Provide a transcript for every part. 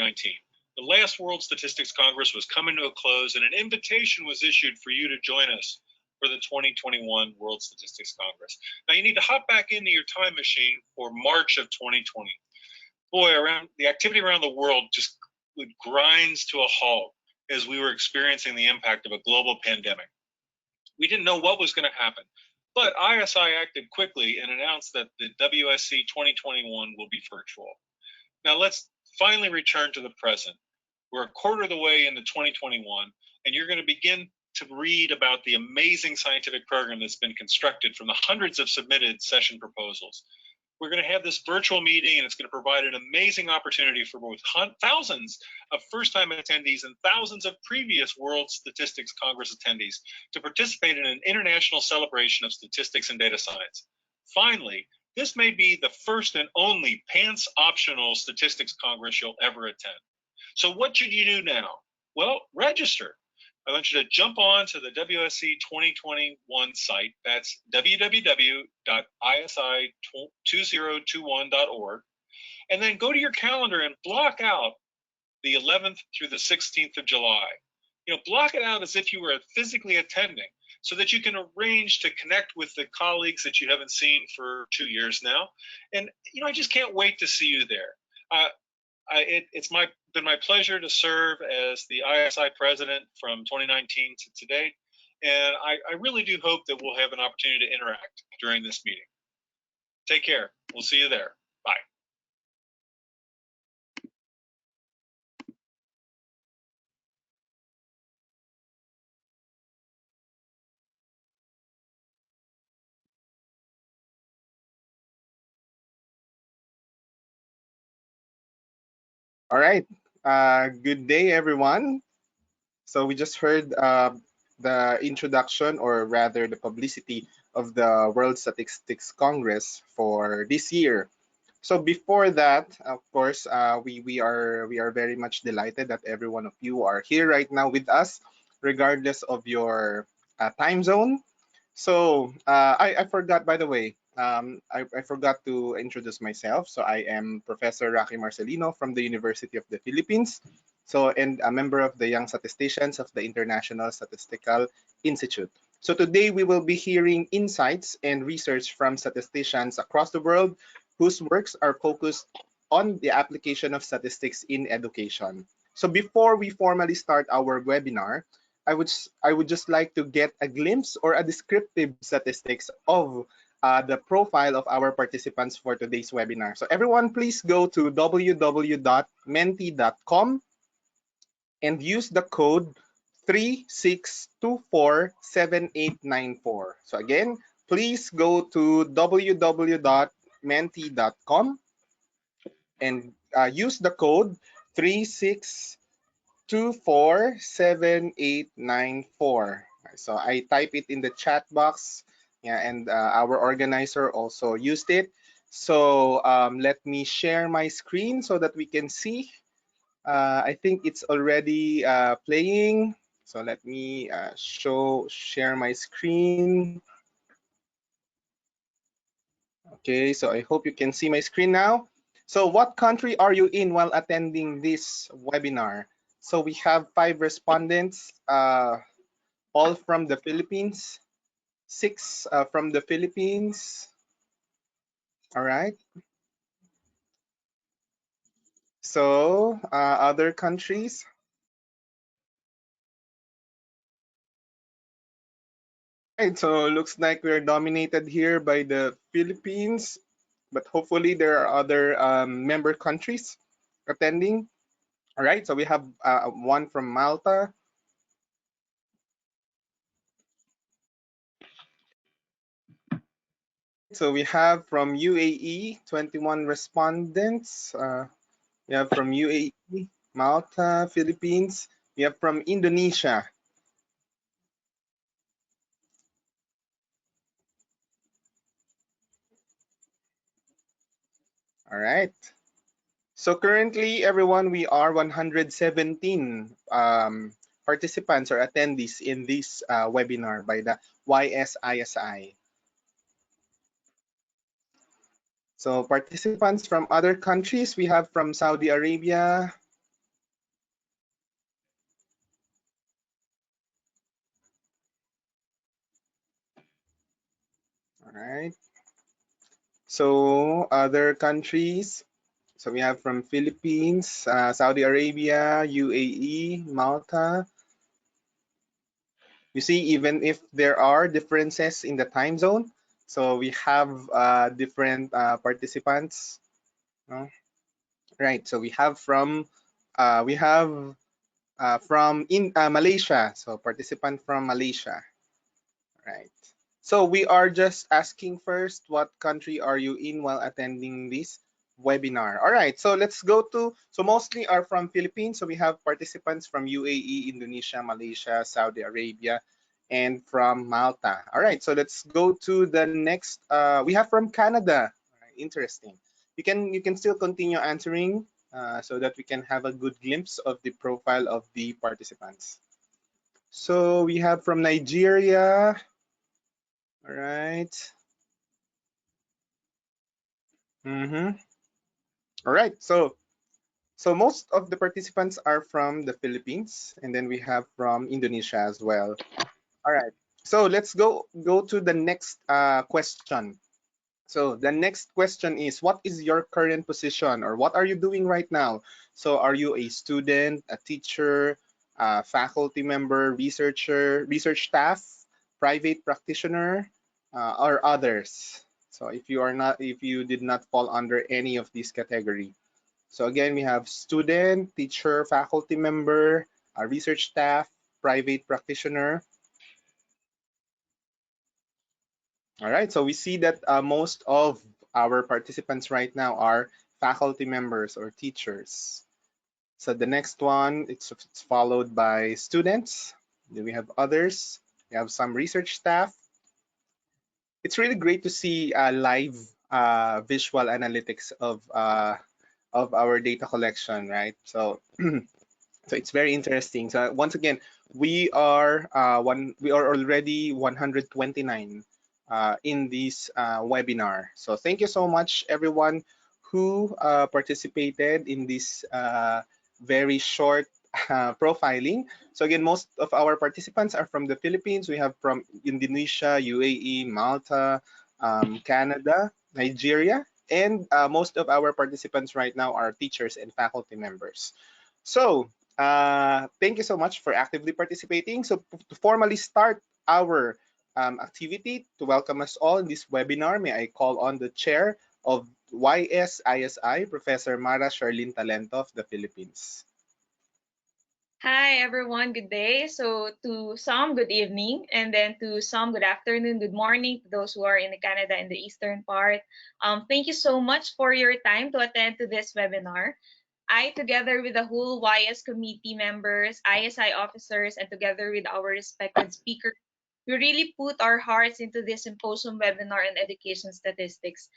2019. The last World Statistics Congress was coming to a close, and an invitation was issued for you to join us for the 2021 World Statistics Congress. Now you need to hop back into your time machine for March of 2020. Boy, around the activity around the world just grinds to a halt as we were experiencing the impact of a global pandemic. We didn't know what was going to happen, but ISI acted quickly and announced that the WSC 2021 will be virtual. Now let's finally return to the present. We're a quarter of the way into 2021, and you're going to begin to read about the amazing scientific program that's been constructed from the hundreds of submitted session proposals. We're going to have this virtual meeting, and it's going to provide an amazing opportunity for both thousands of first-time attendees and thousands of previous World Statistics Congress attendees to participate in an international celebration of statistics and data science. Finally, this may be the first and only pants-optional Statistics Congress you'll ever attend. So what should you do now? Well, register. I want you to jump on to the WSC 2021 site. That's www.isi2021.org. And then go to your calendar and block out the 11th through the 16th of July. Block it out as if you were physically attending, so that you can arrange to connect with the colleagues that you haven't seen for 2 years now. And, I just can't wait to see you there. It's been my pleasure to serve as the ISI president from 2019 to today. And I really do hope that we'll have an opportunity to interact during this meeting. Take care. We'll see you there. Bye. All right. Good day, everyone. So we just heard the introduction, or rather the publicity of the World Statistics Congress for this year. So before that, of course, we are very much delighted that every one of you are here right now with us, regardless of your time zone. So I forgot, by the way, I forgot to introduce myself. So I am Professor Marcelino from the University of the Philippines. So, and a member of the Young Statisticians of the International Statistical Institute. So today we will be hearing insights and research from statisticians across the world whose works are focused on the application of statistics in education. So before we formally start our webinar, I would just like to get a glimpse or a descriptive statistics of the profile of our participants for today's webinar. So everyone, please go to www.menti.com and use the code 36247894. So again, please go to www.menti.com and use the code 36247894. So I type it in the chat box, and our organizer also used it. So let me share my screen so that we can see. I think it's already playing. So let me share my screen. Okay, so I hope you can see my screen now. So what country are you in while attending this webinar? So we have 5 respondents, all from the Philippines, 6 from the Philippines. All right. So other countries. Right, so looks like we're dominated here by the Philippines, but hopefully there are other member countries attending. All right, so we have one from Malta. So we have from UAE, 21 respondents. We have from UAE, Malta, Philippines. We have from Indonesia, All right. So currently, everyone, we are 117 participants or attendees in this webinar by the YS-ISI. So participants from other countries, we have from Saudi Arabia, all right. So other countries, so we have from Philippines, Saudi Arabia, UAE, Malta. You see, even if there are differences in the time zone, so we have different participants. No? Right. So we have from in Malaysia. So participant from Malaysia. Right. So we are just asking first, what country are you in while attending this webinar? All right, so let's go to, so mostly are from Philippines. So we have participants from UAE, Indonesia, Malaysia, Saudi Arabia, and from Malta. All right, so let's go to the next. We have from Canada. All right, interesting. You can still continue answering so that we can have a good glimpse of the profile of the participants. So we have from Nigeria. All right. Mm-hmm. All right. So most of the participants are from the Philippines, and then we have from Indonesia as well. All right. So let's go to the next question. So the next question is, what is your current position, or what are you doing right now? So are you a student, a teacher, a faculty member, researcher, research staff, private practitioner, or others? So if you did not fall under any of these category. So again, we have student, teacher, faculty member, research staff, private practitioner. All right, so we see that most of our participants right now are faculty members or teachers. So the next one, it's followed by students. Then we have others. We have some research staff. It's really great to see live visual analytics of our data collection, right? So so it's very interesting. So once again, we are already 129 in this webinar. So thank you so much, everyone who participated in this very short profiling. So again, most of our participants are from the Philippines. We have from Indonesia, UAE, Malta, Canada, Nigeria, and most of our participants right now are teachers and faculty members. So thank you so much for actively participating. So to formally start our activity, to welcome us all in this webinar, may I call on the chair of YS-ISI, Professor Mara Charlene Talento of the Philippines. Hi everyone, good day. So to some, good evening, and then to some, good afternoon, good morning to those who are in Canada in the eastern part. Thank you so much for your time to attend to this webinar. I, together with the whole YS committee members, ISI officers, and together with our respected speakers, we really put our hearts into this symposium webinar on education statistics.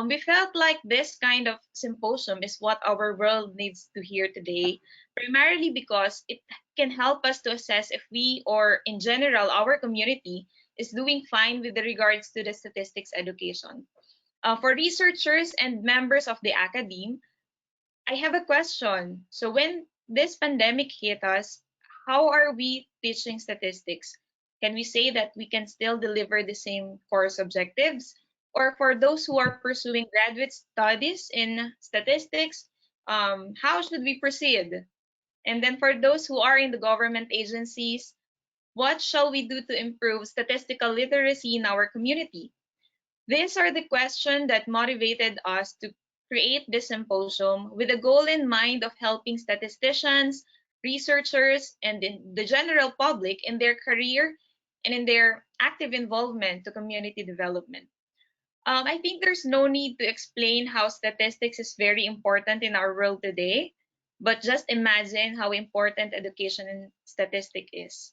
We felt like this kind of symposium is what our world needs to hear today, primarily because it can help us to assess if we, or in general, our community, is doing fine with regards to the statistics education. For researchers and members of the academe, I have a question. So when this pandemic hit us, how are we teaching statistics? Can we say that we can still deliver the same course objectives? Or for those who are pursuing graduate studies in statistics, how should we proceed? And then for those who are in the government agencies, what shall we do to improve statistical literacy in our community? These are the questions that motivated us to create this symposium with the goal in mind of helping statisticians, researchers, and the general public in their career and in their active involvement to community development. I think there's no need to explain how statistics is very important in our world today, but just imagine how important education in statistics is.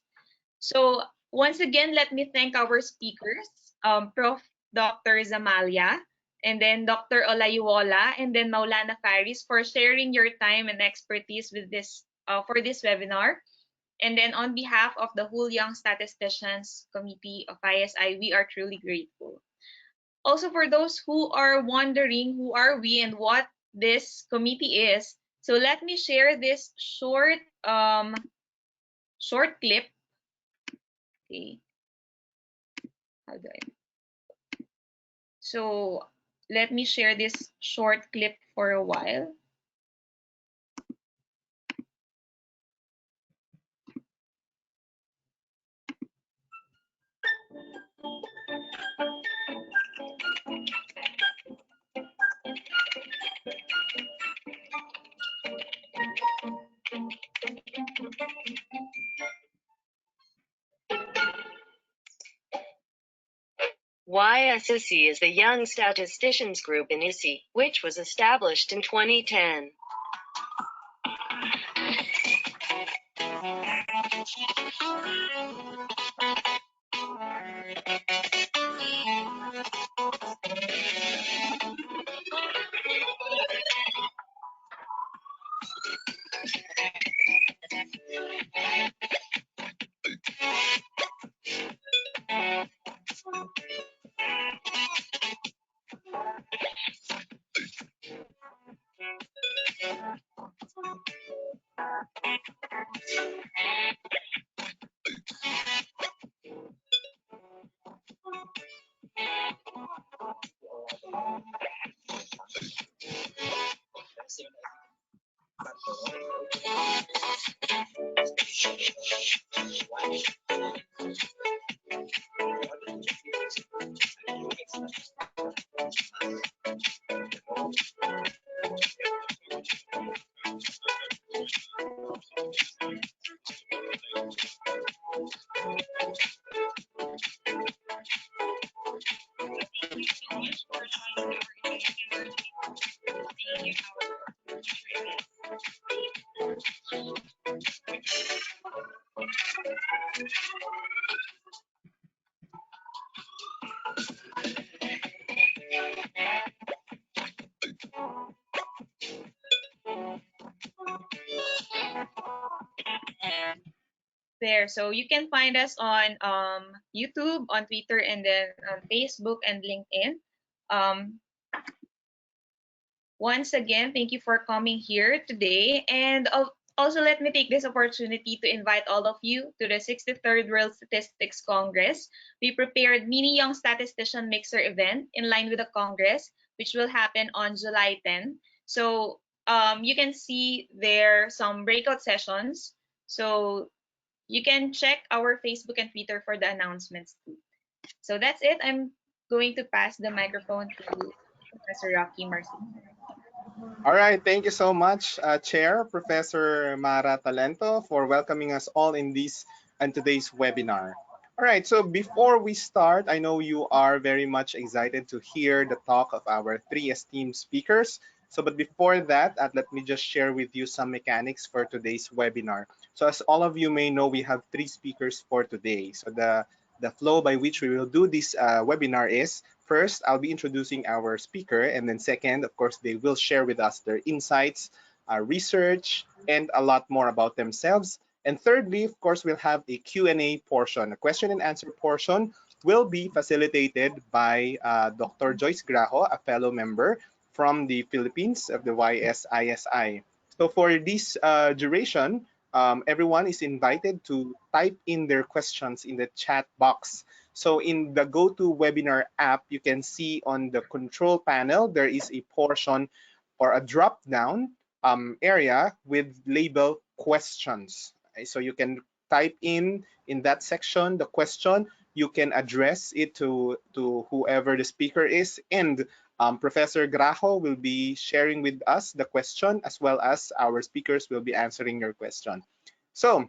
So once again, let me thank our speakers, Prof. Dr. Zamalia and then Dr. Olayiwola, and then Maulana Faris for sharing your time and expertise with this for this webinar. And then on behalf of the whole Young Statisticians Committee of YS-ISI, we are truly grateful. Also, for those who are wondering who are we and what this committee is, so let me share this short clip. Okay, how do I? So let me share this short clip for a while. YS-ISI is the Young Statisticians Group in ISI, which was established in 2010. There, so you can find us on YouTube, on Twitter, and then on Facebook and LinkedIn. Once again, thank you for coming here today. And also, let me take this opportunity to invite all of you to the 63rd World Statistics Congress. We prepared mini Young Statistician Mixer event in line with the Congress, which will happen on July 10. So you can see there some breakout sessions. So you can check our Facebook and Twitter for the announcements too. So that's it. I'm going to pass the microphone to Professor Rocky Marcelino. All right, thank you so much, Chair Professor Mara Talento, for welcoming us all in this and today's webinar. All right, so before we start, I know you are very much excited to hear the talk of our three esteemed speakers. So, but before that, let me just share with you some mechanics for today's webinar. So, as all of you may know, we have three speakers for today. So, the flow by which we will do this webinar is: first, I'll be introducing our speaker, and then second, of course, they will share with us their insights, research, and a lot more about themselves. And thirdly, of course, we'll have a Q&A portion. A question and answer portion will be facilitated by Dr. Joyce Grajo, a fellow member from the Philippines of the YS-ISI. So for this duration, everyone is invited to type in their questions in the chat box. So in the GoTo webinar app, you can see on the control panel, there is a portion or a drop down area with label questions. Okay, so you can type in that section the question, you can address it to whoever the speaker is, and Professor Grajo will be sharing with us the question, as well as our speakers will be answering your question. So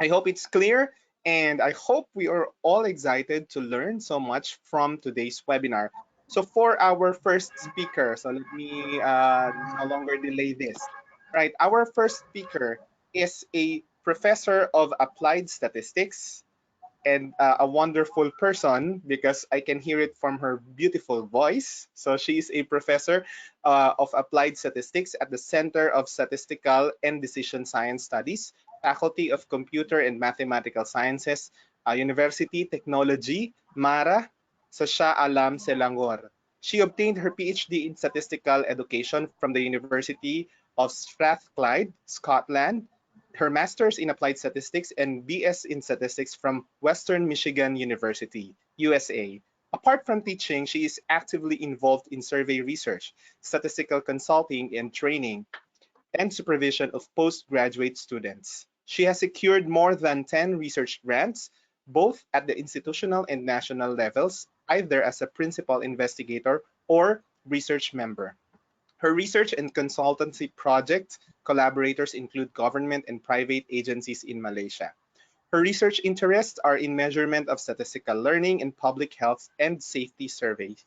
I hope it's clear, and I hope we are all excited to learn so much from today's webinar. So for our first speaker, so let me no longer delay this. Right, our first speaker is a professor of applied statistics, and a wonderful person because I can hear it from her beautiful voice. So she is a professor of applied statistics at the Center of Statistical and Decision Science Studies, Faculty of Computer and Mathematical Sciences, Universiti Teknologi, Mara, sa Shah Alam Selangor. She obtained her PhD in statistical education from the University of Strathclyde, Scotland, her master's in applied statistics and BS in statistics from Western Michigan University, USA. Apart from teaching, she is actively involved in survey research, statistical consulting and training, and supervision of postgraduate students. She has secured more than 10 research grants, both at the institutional and national levels, either as a principal investigator or research member. Her research and consultancy project collaborators include government and private agencies in Malaysia. Her research interests are in measurement of statistical learning and public health and safety surveys.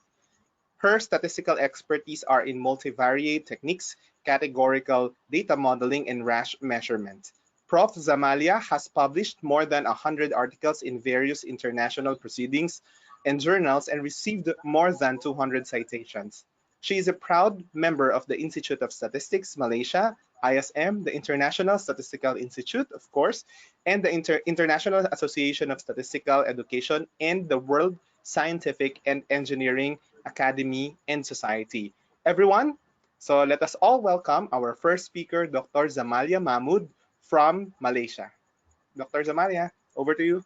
Her statistical expertise are in multivariate techniques, categorical data modeling, and rash measurement. Prof. Zamalia has published more than 100 articles in various international proceedings and journals and received more than 200 citations. She is a proud member of the Institute of Statistics Malaysia, ISM, the International Statistical Institute, of course, and the International Association of Statistical Education and the World Scientific and Engineering Academy, and Society. Everyone, so let us all welcome our first speaker, Dr. Zamalia Mahmud from Malaysia. Dr. Zamalia, over to you.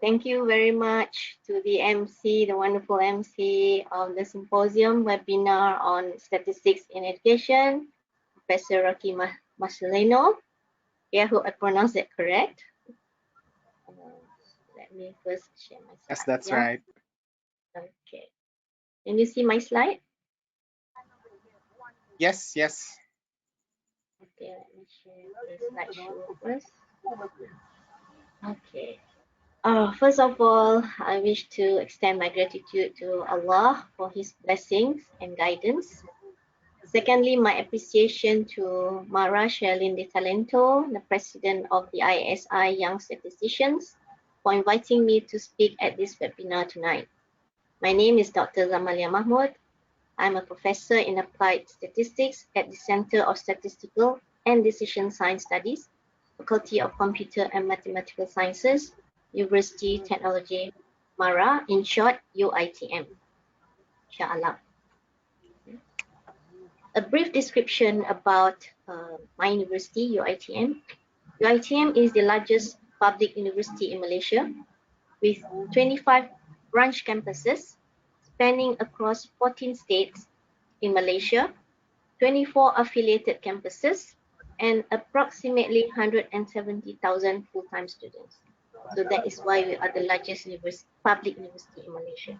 Thank you very much to the MC, the wonderful MC of the Symposium webinar on Statistics in Education, Professor Rocky Marcelino. I hope I pronounced that correct. Let me first share my slide. Yes, that's right. Okay. Can you see my slide? Yes, yes. Okay, let me share the slideshow first. Okay. First of all, I wish to extend my gratitude to Allah for His blessings and guidance. Secondly, my appreciation to Mara Sherlyn De Talento, the president of the YS-ISI Young Statisticians, for inviting me to speak at this webinar tonight. My name is Dr. Zamalia Mahmud. I'm a professor in applied statistics at the Center of Statistical and Decision Science Studies, Faculty of Computer and Mathematical Sciences, Universiti Teknologi, Mara, in short, UITM. Inshallah. A brief description about my university, UITM. UITM is the largest public university in Malaysia with 25 branch campuses spanning across 14 states in Malaysia, 24 affiliated campuses, and approximately 170,000 full-time students. So that is why we are the largest public university in Malaysia.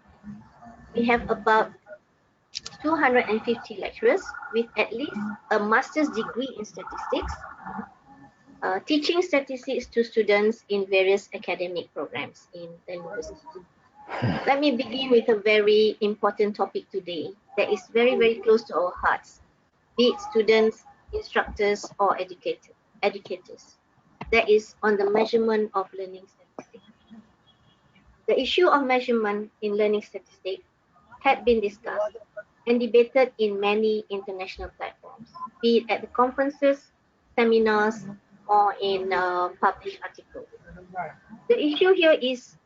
We have about 250 lecturers with at least a master's degree in statistics, teaching statistics to students in various academic programs in the university. Let me begin with a very important topic today that is very, very close to our hearts, be it students, instructors, or educators. That is on the measurement of learning statistics. The issue of measurement in learning statistics had been discussed and debated in many international platforms, be it at the conferences, seminars, or in published articles. The issue here is,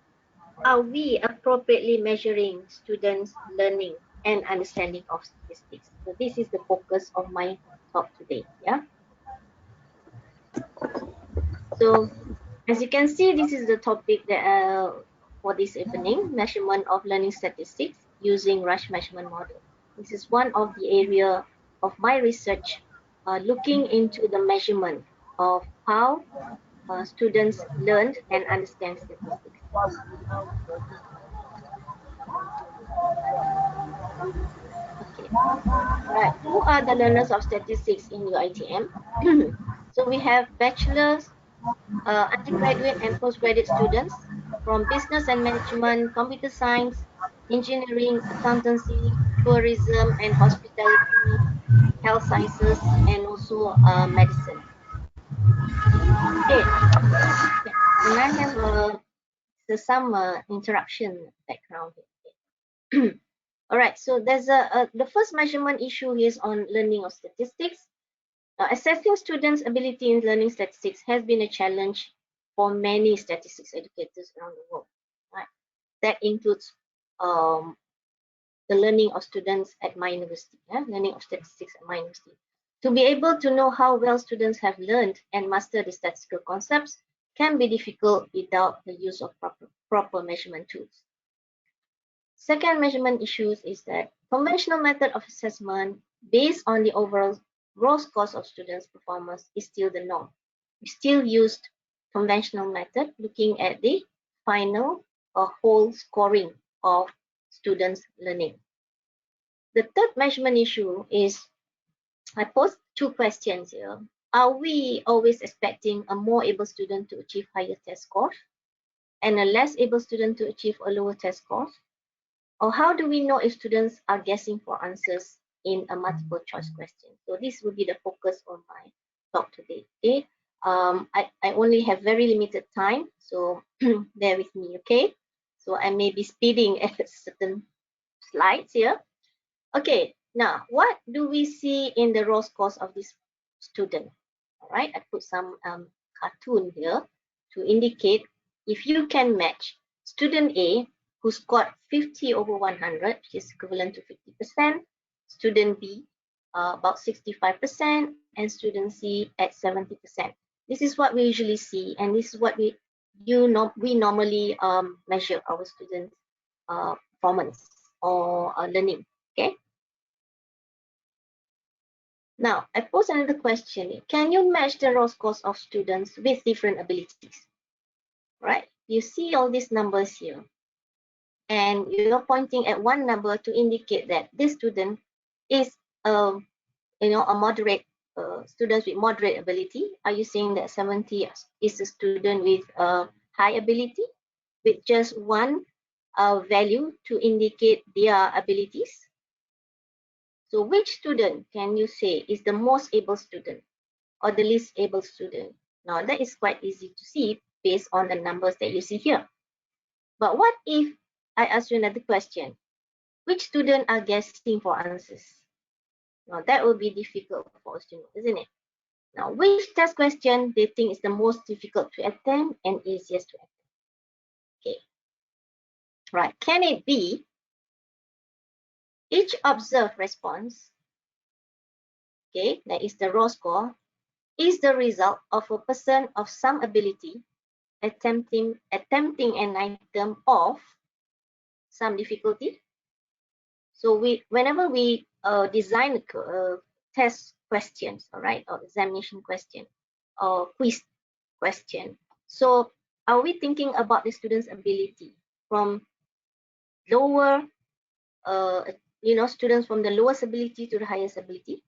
are we appropriately measuring students' learning and understanding of statistics? So this is the focus of my talk today. Yeah. So as you can see, this is the topic that for this evening: measurement of learning statistics using rush measurement model. This is one of the area of my research, looking into the measurement of how students learn and understand statistics. Okay. Right. Who are the learners of statistics in UITM? So we have bachelor's, undergraduate and postgraduate students from business and management, computer science, engineering, accountancy, tourism and hospitality, health sciences, and also medicine. Okay. And I have some interruption background here. All right, so there's the first measurement issue is on learning of statistics. Assessing students' ability in learning statistics has been a challenge for many statistics educators around the world. Right? That includes the learning of students at my university, learning of statistics at my university. To be able to know how well students have learned and mastered the statistical concepts can be difficult without the use of proper measurement tools. Second measurement issues is that conventional method of assessment based on the overall raw scores of students' performance is still the norm. We still used conventional method looking at the final or whole scoring of students' learning. The third measurement issue is, I posed two questions here. Are we always expecting a more able student to achieve higher test scores and a less able student to achieve a lower test scores? Or how do we know if students are guessing for answers in a multiple choice question? So this will be the focus on my talk today. Okay? I only have very limited time, so bear with me, okay? So I may be speeding at certain slides here. Okay, now what do we see in the raw scores of this student? All right, I put some cartoon here to indicate if you can match student A who scored 50 over 100, which is equivalent to 50%, student B about 65%, and student C at 70%. This is what we usually see, and this is what we normally measure our students' performance or learning. Okay. Now, I pose another question. Can you match the raw scores of students with different abilities? Right? You see all these numbers here. And you're pointing at one number to indicate that this student is a moderate student with moderate ability. Are you saying that 70 is a student with high ability with just one value to indicate their abilities? So which student can you say is the most able student or the least able student? Now that is quite easy to see based on the numbers that you see here. But what if I ask you another question? Which student are guessing for answers? Now that will be difficult for us to know, isn't it? Now, which test question they think is the most difficult to attempt and easiest to attempt? Okay. Right. Can it be each observed response, okay, that is the raw score, is the result of a person of some ability attempting an item of some difficulty? So whenever we design test questions, all right, or examination question or quiz question, so are we thinking about the student's ability from lower, students from the lowest ability to the highest ability?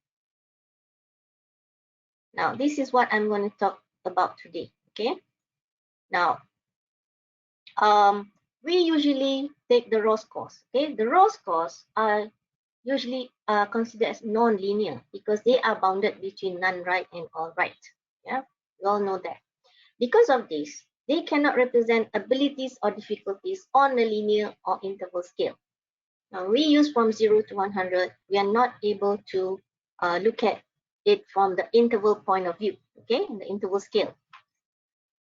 Now, this is what I'm going to talk about today. Okay. Now, we usually take the raw scores. Okay, the raw scores are usually considered as non-linear because they are bounded between none right and all right. Yeah, we all know that. Because of this, they cannot represent abilities or difficulties on a linear or interval scale. Now, we use from 0 to 100. We are not able to look at it from the interval point of view, okay, the interval scale.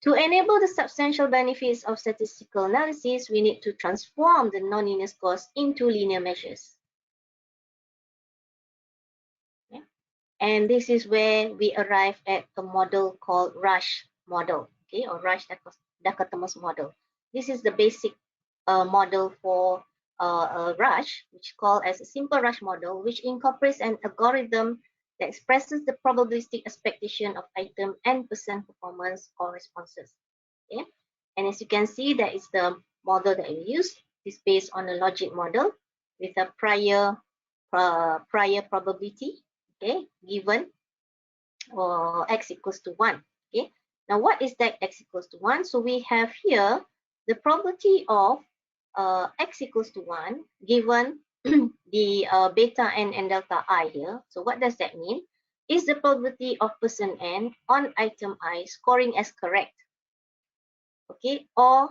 To enable the substantial benefits of statistical analysis, we need to transform the nonlinear scores into linear measures. Okay? And this is where we arrive at a model called Rush model, okay, or Rush dichotomous model. This is the basic model for Rush, which is called as a simple Rush model, which incorporates an algorithm that expresses the probabilistic expectation of item and percent performance or responses. Okay? And as you can see, that is the model that we use. It's based on a logic model with a prior probability, okay, given x equals to 1. Okay. Now, what is that x equals to 1? So we have here the probability of x equals to 1 given the beta n and delta I here. So what does that mean? is the probability of person N on item I scoring as correct, okay, or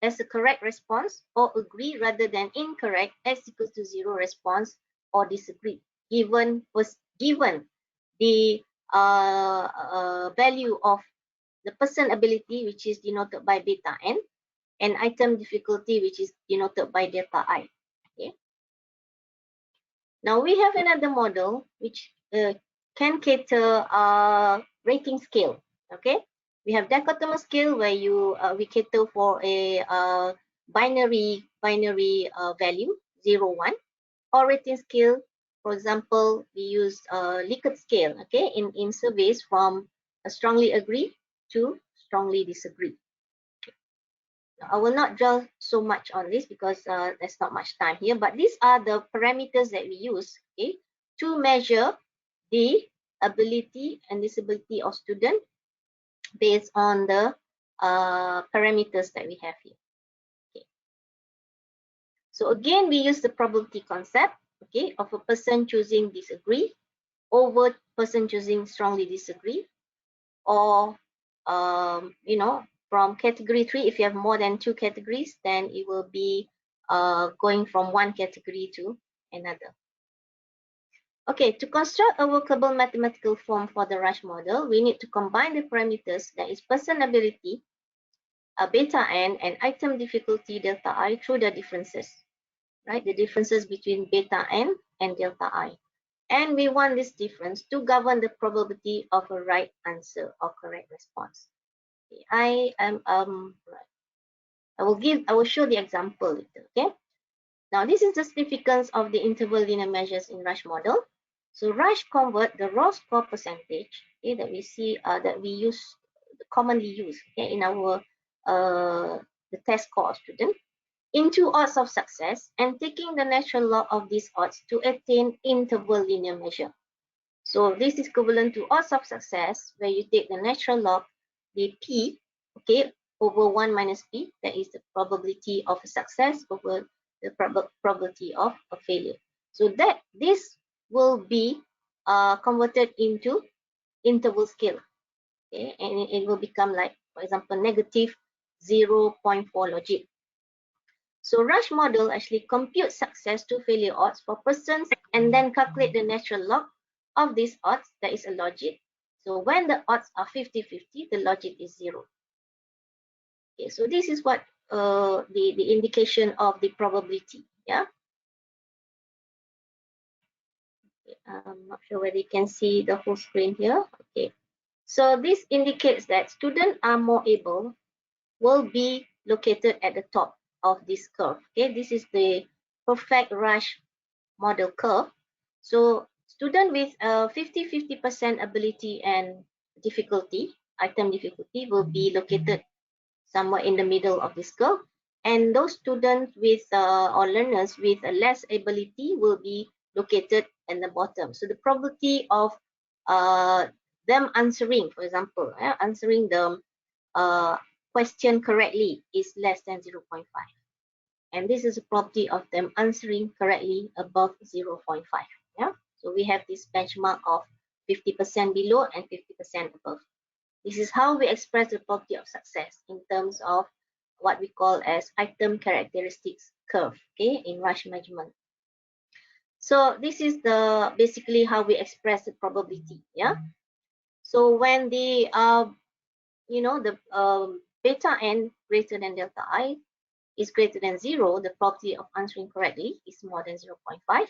as a correct response, or agree rather than incorrect x equals to 0 response, or disagree, given the value of the person ability, which is denoted by beta N, and item difficulty, which is denoted by delta I. Okay. Now we have another model which can cater rating scale. Okay, we have dichotomous scale where we cater for a binary value 0, 1, or rating scale. For example, we use Likert scale. Okay, in surveys from strongly agree to strongly disagree. I will not dwell so much on this because there's not much time here, but these are the parameters that we use, okay, to measure the ability and disability of student based on the parameters that we have here. Okay. So again, we use the probability concept, okay, of a person choosing disagree over person choosing strongly disagree, or from category 3, if you have more than 2 categories, then it will be going from one category to another. Okay, to construct a workable mathematical form for the Rush model, we need to combine the parameters, that is person ability, beta N, and item difficulty delta I through the differences, right? The differences between beta N and delta I. And we want this difference to govern the probability of a right answer or correct response. I will show the example later. Okay. Now this is the significance of the interval linear measures in Rush model. So Rush convert the raw score percentage, okay, that we see that we commonly use, okay, in our the test score of student, into odds of success, and taking the natural log of these odds to attain interval linear measure. So this is equivalent to odds of success, where you take the natural log, the P, okay, over 1 minus P, that is the probability of a success over the probability of a failure. So that this will be converted into interval scale, okay, and it will become like, for example, negative 0.4 logit. So Rush model actually computes success to failure odds for persons and then calculate the natural log of these odds, that is a logit. So when the odds are 50-50, the logit is 0. Okay, so this is what the indication of the probability. Yeah. Okay, I'm not sure whether you can see the whole screen here. Okay. So this indicates that students are more able will be located at the top of this curve. Okay, this is the perfect Rush model curve. So student with 50-50% ability and difficulty, item difficulty, will be located somewhere in the middle of this curve, and those students with or learners with less ability will be located in the bottom. So the probability of them answering, for example, answering the question correctly is less than 0.5. And this is a property of them answering correctly above 0.5. Yeah. So we have this benchmark of 50% below and 50% above. This is how we express the property of success in terms of what we call as item characteristics curve, okay, in Rush measurement. So this is the basically how we express the probability. Yeah. So when the beta N greater than delta I is greater than 0, the probability of answering correctly is more than 0.5.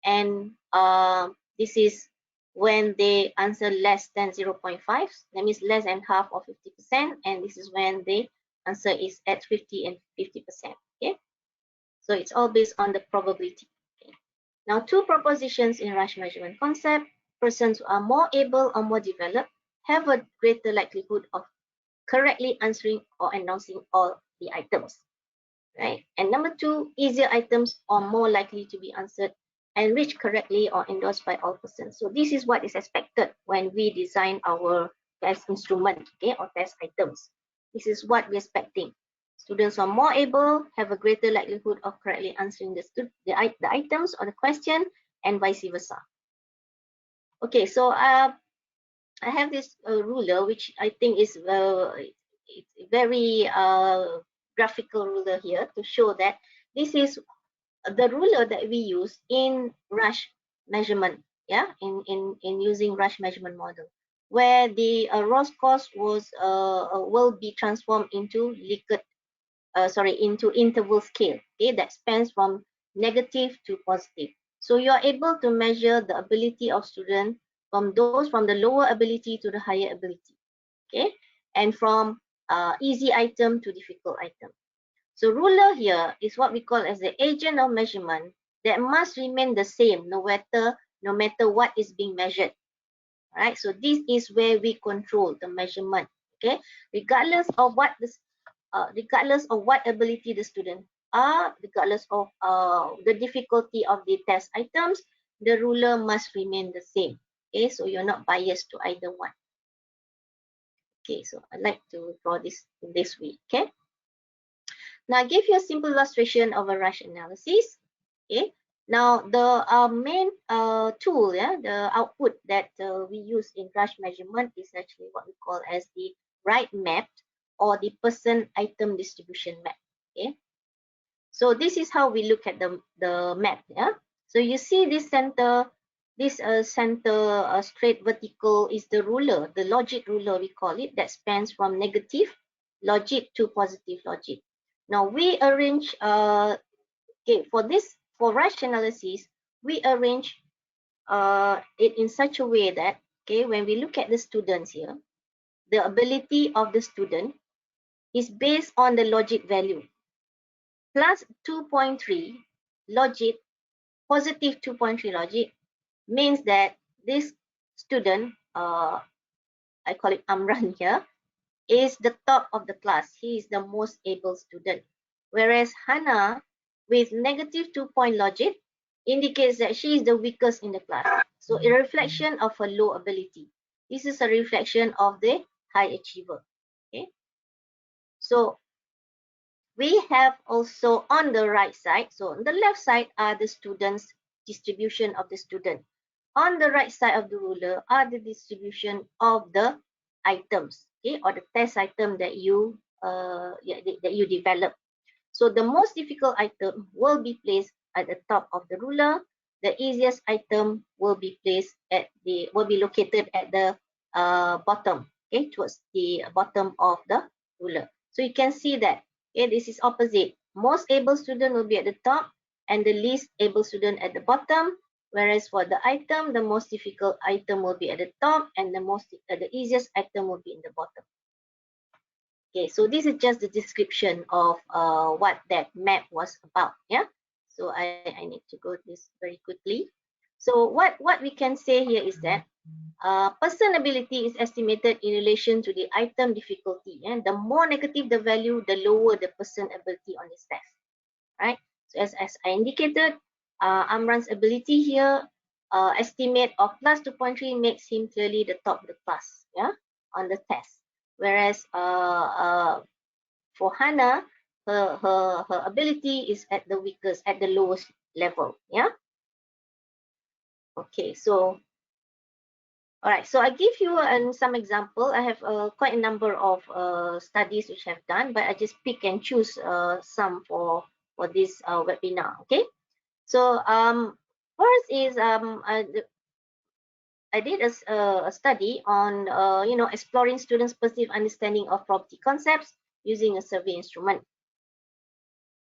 And this is when they answer less than 0.5, that means less than half of 50%. And this is when the answer is at 50 and 50%. Okay, so it's all based on the probability. Okay. Now, two propositions in Rush measurement concept: persons who are more able or more developed have a greater likelihood of correctly answering or announcing all the items. Right? And number two, easier items are more likely to be answered and reached correctly or endorsed by all persons. So this is what is expected when we design our test instrument, okay, or test items. This is what we're expecting. Students are more able, have a greater likelihood of correctly answering the items or the question, and vice versa. Okay, so I have this ruler, which I think is it's very graphical ruler here to show that this is the ruler that we use in rush measurement. Yeah, in using rush measurement model, where the raw scores will be transformed into into interval scale, okay, that spans from negative to positive. So you are able to measure the ability of students from the lower ability to the higher ability, okay, and from easy item to difficult item. So ruler here is what we call as the agent of measurement that must remain the same no matter what is being measured. Right? So this is where we control the measurement. Okay, regardless of what ability the student are, regardless of the difficulty of the test items, the ruler must remain the same. Okay, so you're not biased to either one. Okay, so I like to draw this in this way. Okay. Now, I give you a simple illustration of a rush analysis. Okay. Now, the main tool, the output that we use in rush measurement is actually what we call as the right map or the person item distribution map. Okay. So this is how we look at the map. Yeah. So you see this center straight vertical is the ruler, the logic ruler we call it, that spans from negative logic to positive logic. Now we arrange for rush analysis, we arrange it in such a way that, okay, when we look at the students here, the ability of the student is based on the logic value. Plus 2.3 logic, positive 2.3 logic means that this student, I call it Amran here, is the top of the class. He is the most able student. Whereas Hannah, with negative 2-point logic, indicates that she is the weakest in the class. So a reflection of her low ability. This is a reflection of the high achiever. Okay. So we have also on the right side, so on the left side are the students, distribution of the student. On the right side of the ruler are the distribution of the items, okay, or the test item that you develop. So the most difficult item will be placed at the top of the ruler. The easiest item will be located at the bottom, okay, towards the bottom of the ruler. So you can see that, okay, this is opposite. Most able student will be at the top and the least able student at the bottom. Whereas for the item, the most difficult item will be at the top and the easiest item will be in the bottom. Okay, so this is just the description of what that map was about. Yeah, so I need to go this very quickly. So what we can say here is that person ability is estimated in relation to the item difficulty. And the more negative the value, the lower the person ability on this test. Right. So as I indicated, Amran's ability here, estimate of plus 2.3 makes him clearly the top of the class. Yeah, on the test. Whereas for Hannah, her ability is at the weakest, at the lowest level. Yeah. Okay. So, all right. So I give you some example. I have quite a number of studies which I've done, but I just pick and choose some for this webinar. Okay. So first is I did a study on exploring students' perceived understanding of property concepts using a survey instrument.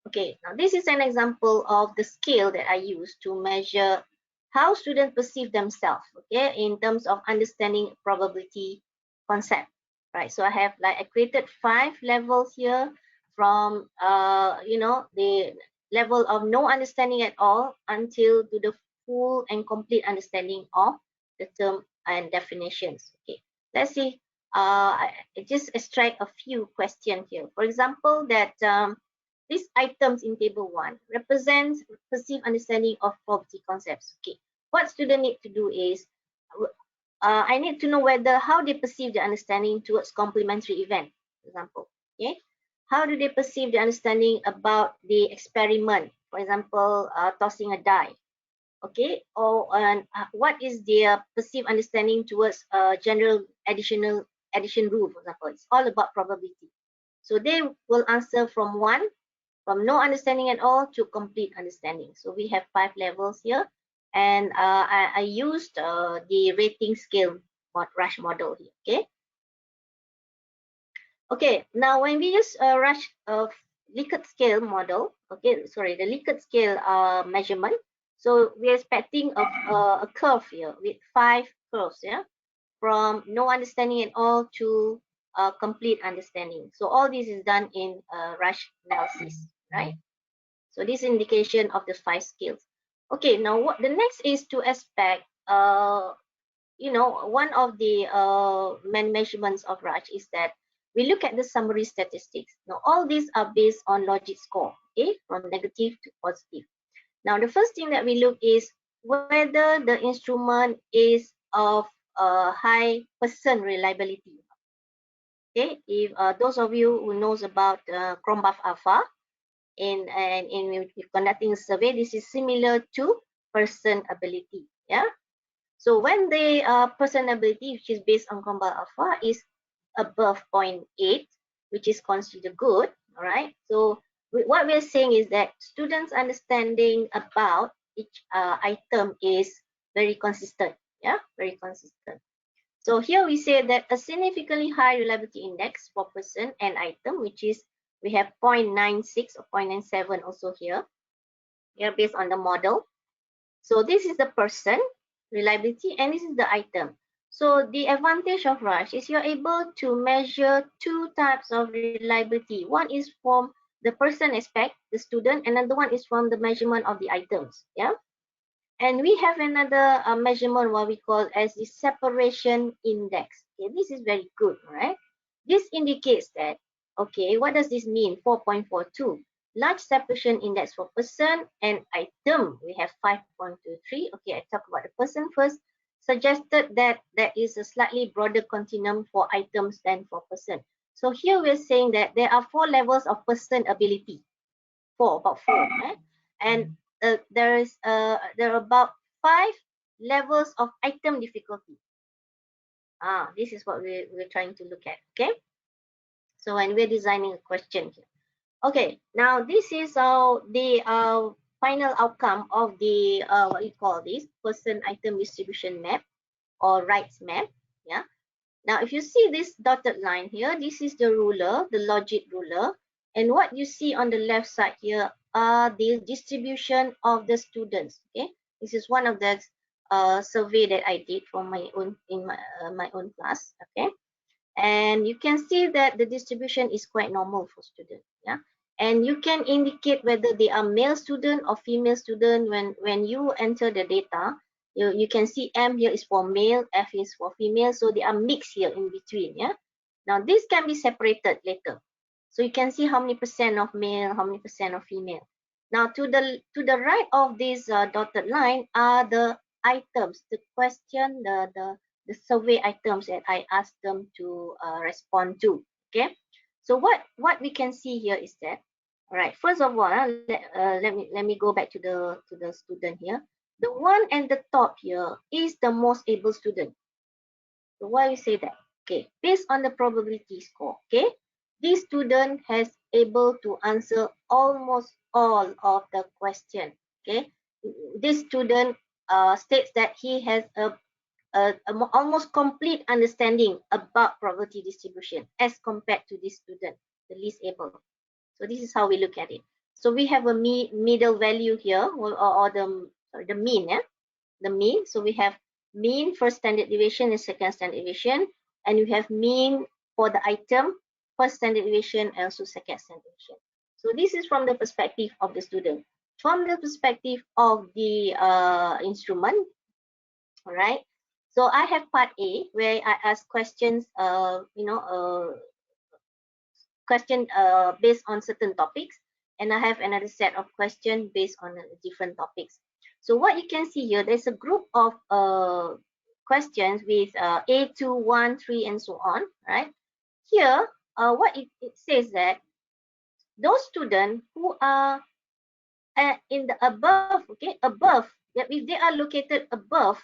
Okay, now this is an example of the scale that I use to measure how students perceive themselves, okay, in terms of understanding probability concept, right? So I created 5 levels here from, the level of no understanding at all until to the full and complete understanding of the term and definitions. Okay, let's see. I just extract a few questions here. For example, that these items in table 1 represent perceived understanding of property concepts. Okay, what student need to do is I need to know how they perceive the understanding towards complementary event, for example. Okay, how do they perceive the understanding about the experiment, for example, tossing a die? okay, or what is their perceived understanding towards general addition rule, for example. It's all about probability. So they will answer from no understanding at all to complete understanding. So we have 5 levels here, and I used the rating scale Rush model here. Okay. Okay. Now when we use Rush Likert scale model, okay, sorry, the Likert scale measurement. So we're expecting a curve here with 5 curves, yeah, from no understanding at all to complete understanding. So all this is done in Rush analysis, right? So this indication of the 5 skills. Okay, now what the next is to expect, one of the main measurements of Raj is that we look at the summary statistics. Now all these are based on logic score, okay, from negative to positive. Now the first thing that we look is whether the instrument is of high percent reliability. Okay, if those of you who knows about Chrombuff Alpha, in conducting a survey, this is similar to person ability. Yeah. So when the person ability, which is based on Chrombuff Alpha, is above 0.8, which is considered good. All right. So what we're saying is that students' understanding about each item is very consistent. Yeah, very consistent. So here we say that a significantly high reliability index for person and item, which is we have 0.96 or 0.97 also here, based on the model. So this is the person reliability and this is the item. So the advantage of Rush is you're able to measure 2 types of reliability. One is from the person aspect, the student, and another one is from the measurement of the items. Yeah. And we have another measurement, what we call as the separation index. Okay, this is very good, right? This indicates that, okay, what does this mean? 4.42. Large separation index for person and item, we have 5.23. Okay, I talk about the person first. Suggested that there is a slightly broader continuum for items than for person. So here we're saying that there are 4 levels of person ability. About 4, right? And there are about 5 levels of item difficulty. This is what we're trying to look at. Okay, so when we're designing a question here. Okay, now this is the final outcome of the what you call this person item distribution map or rights map. Yeah. Now, if you see this dotted line here, this is the ruler, the logic ruler. And what you see on the left side here are the distribution of the students. Okay, this is one of the survey that I did for my own in my own class. Okay, and you can see that the distribution is quite normal for students. Yeah, and you can indicate whether they are male student or female student when you enter the data. You can see M here is for male, F is for female, so they are mixed here in between. Yeah. Now this can be separated later, so you can see how many percent of male, how many percent of female. Now to the right of this dotted line are the items, the question, the survey items that I asked them to respond to. Okay, so what we can see here is that, all right, first of all, let me go back to the student here. The one at the top here is the most able student. So why we say that? Okay, based on the probability score. Okay, this student has able to answer almost all of the question. Okay, this student states that he has a almost complete understanding about probability distribution as compared to this student, the least able. So this is how we look at it. So we have a middle value here, or the mean, yeah? The mean. So we have mean first standard deviation and second standard deviation, and we have mean for the item, first standard deviation and also second standard deviation. So this is from the perspective of the student. From the perspective of the instrument, all right. So I have part A where I ask questions, question based on certain topics, and I have another set of questions based on different topics. So what you can see here, there's a group of questions with A2, 1, 3, and so on, right? Here, what it says that those students who are in the above, okay, above if they are located above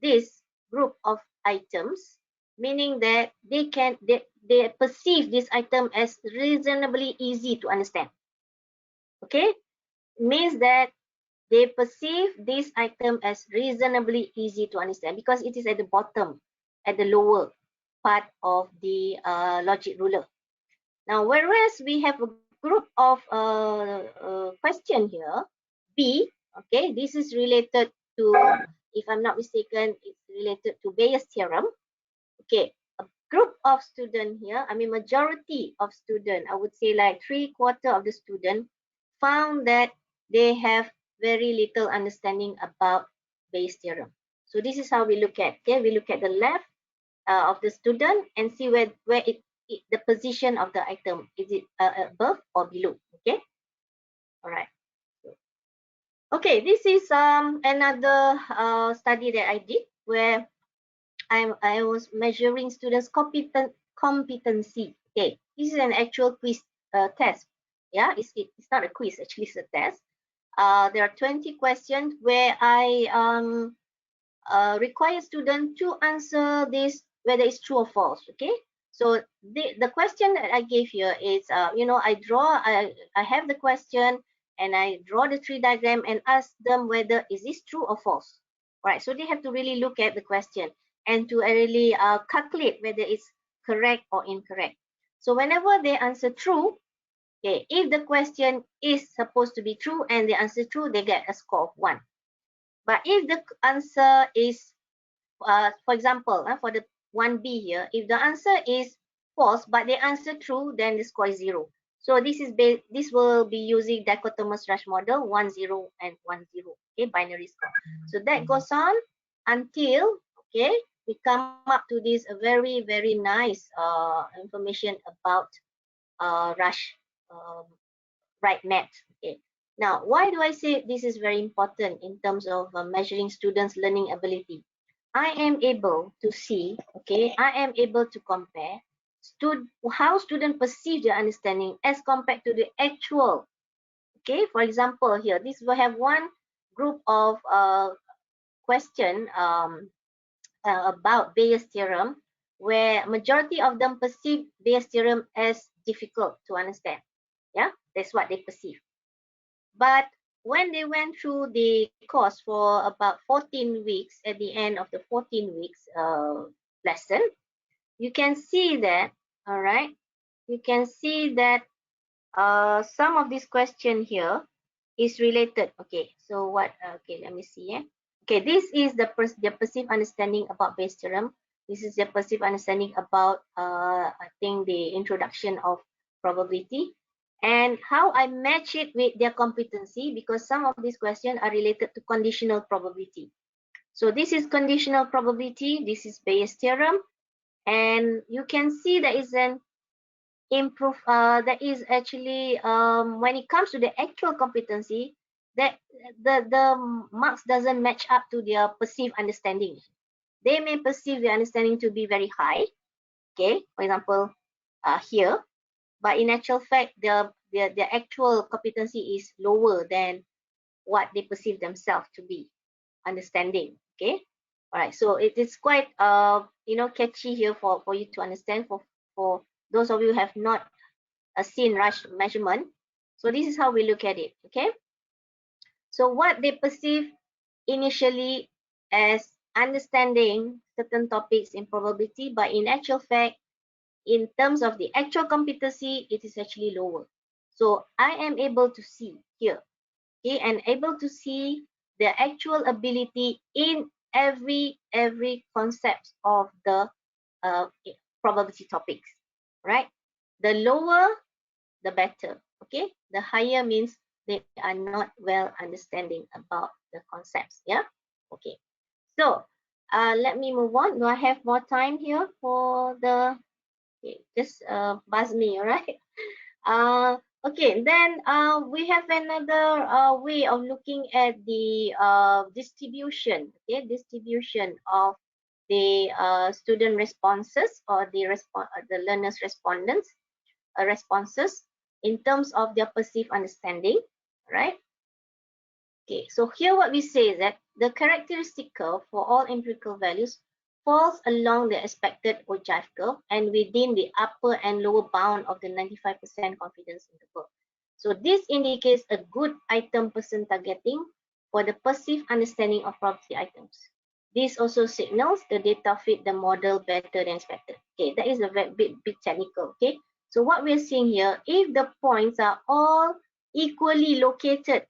this group of items, meaning that they perceive this item as reasonably easy to understand. Okay, means that they perceive this item as reasonably easy to understand because it is at the bottom, at the lower part of the logic ruler. Now, whereas we have a group of question here, B, okay, this is related to, if I'm not mistaken, it's related to Bayes' theorem. Okay, a group of student here, I mean majority of student, I would say like 3/4 of the student found that they have very little understanding about Bayes' theorem. So this is how we look at, okay, we look at the left of the student and see where the position of the item, is it above or below, okay? All right. Okay, this is another study that I did where I was measuring students' competency. Okay, this is an actual quiz test. Yeah, it's not a quiz, actually it's a test. There are 20 questions where I require students to answer this whether it's true or false. Okay, so the question that I gave here is I have the question and I draw the tree diagram and ask them whether is this true or false. Right, so they have to really look at the question and to really calculate whether it's correct or incorrect. So whenever they answer true, okay, if the question is supposed to be true and they answer true, they get a score of 1. But if the answer is, for example, for the 1B here, if the answer is false but they answer true, then the score is 0. So this will be using dichotomous rush model 1 0 and 1 0, okay, binary score. So that goes on until, okay, we come up to this very nice information about rush right math. Okay. Now, why do I say this is very important in terms of measuring students' learning ability? I am able to see, okay, I am able to compare how students perceive their understanding as compared to the actual. Okay, for example, here, this will have one group of question about Bayes' theorem, where majority of them perceive Bayes' theorem as difficult to understand. Yeah, that's what they perceive. But when they went through the course for about 14 weeks, at the end of the 14 weeks lesson, you can see that, all right, you can see that some of this question here is related. Okay, so what, okay, let me see. Okay, this is the perceived understanding about Bayes' theorem. This is the perceived understanding about, I think, the introduction of probability. And how I match it with their competency, because some of these questions are related to conditional probability. So this is conditional probability, this is Bayes' theorem, and you can see there is an that is actually when it comes to the actual competency, that the marks doesn't match up to their perceived understanding. They may perceive their understanding to be very high, okay, for example here, but in actual fact the actual competency is lower than what they perceive themselves to be understanding. Okay, all right, so it is quite catchy here for you to understand, for those of you who have not seen rush measurement. So this is how we look at it. Okay, so what they perceive initially as understanding certain topics in probability, but in actual fact, in terms of the actual competency, it is actually lower. So I am able to see here, okay, and able to see the actual ability in every concept of the probability topics, right? The lower, the better. Okay, the higher means they are not well understanding about the concepts. Yeah, okay. So let me move on. Do I have more time here for the? Okay, just buzz me, all right? Okay, then we have another way of looking at the distribution. Okay, distribution of the student responses or the learners' responses in terms of their perceived understanding, right? Okay, so here what we say is that the characteristic curve for all empirical values falls along the expected ogive curve and within the upper and lower bound of the 95% confidence interval. So this indicates a good item person targeting for the perceived understanding of property items. This also signals the data fit the model better than expected. Okay, that is a very big technical. Okay, so what we're seeing here, if the points are all equally located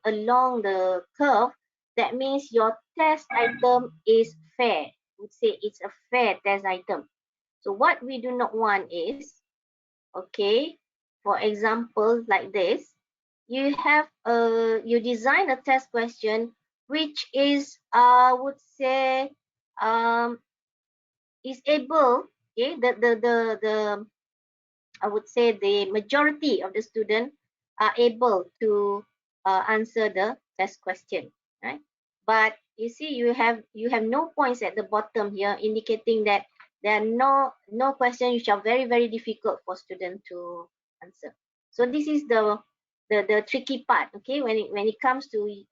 along the curve, that means your test item is fair. We say it's a fair test item. So what we do not want is, okay, for example, like this, you have you design a test question which is I would say is able, okay, the I would say the majority of the students are able to answer the test question, right? But you see, you have no points at the bottom here, indicating that there are no questions which are very difficult for students to answer. So this is the tricky part, okay? When it comes to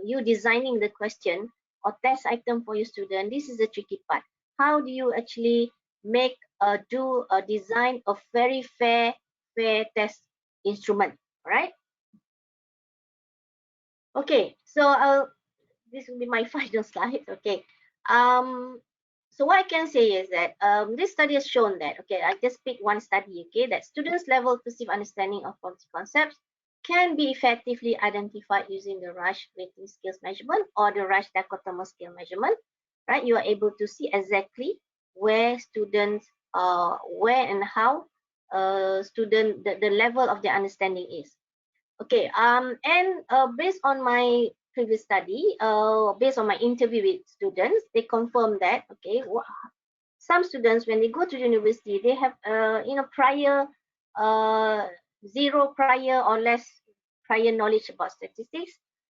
you designing the question or test item for your student, this is the tricky part. How do you actually make do a design of very fair test instrument, right? Okay, so this will be my final slide. Okay, so what I can say is that this study has shown that, okay, I just picked one study, okay, that students' level perceived understanding of policy concepts can be effectively identified using the Rush rating skills measurement or the Rush dichotomous scale measurement, right? You are able to see exactly where students, where and how the level of their understanding is. Okay, and based on my previous study, based on my interview with students, they confirm that, okay, some students, when they go to university, they have, prior, zero prior or less prior knowledge about statistics.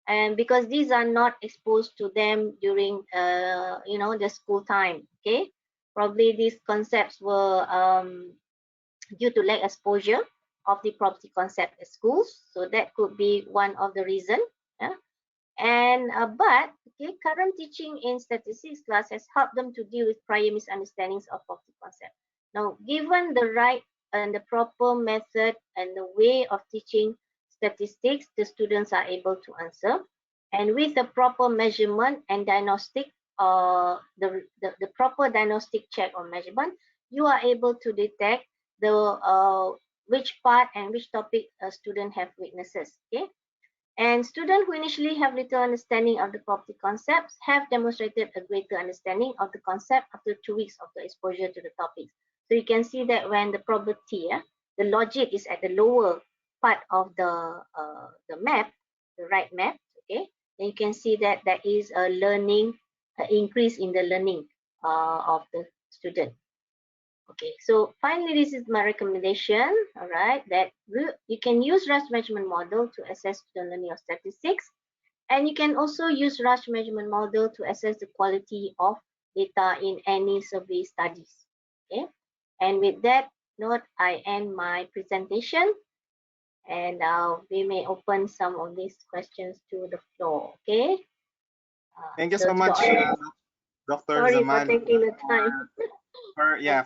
And because these are not exposed to them during, the school time, okay, probably these concepts were due to lack exposure of the property concept at schools. So that could be one of the reason. Yeah? And but okay, current teaching in statistics class has helped them to deal with prior misunderstandings of property concept. Now, given the right and the proper method and the way of teaching statistics, the students are able to answer. And with the proper measurement and diagnostic, the proper diagnostic check or measurement, you are able to detect the which part and which topic a student have weaknesses. Okay, and students who initially have little understanding of the property concepts have demonstrated a greater understanding of the concept after 2 weeks of the exposure to the topics. So you can see that when the probability, the logic is at the lower part of the map, the right map, okay, then you can see that there is a learning, increase in the learning of the student. Okay, so finally, this is my recommendation, all right, that you can use Rush measurement model to assess student learning of statistics, and you can also use Rush measurement model to assess the quality of data in any survey studies. Okay, and with that note, I end my presentation, and we may open some of these questions to the floor. Okay. Thank you so much, Dr. Sorry for Zamalia, taking the time.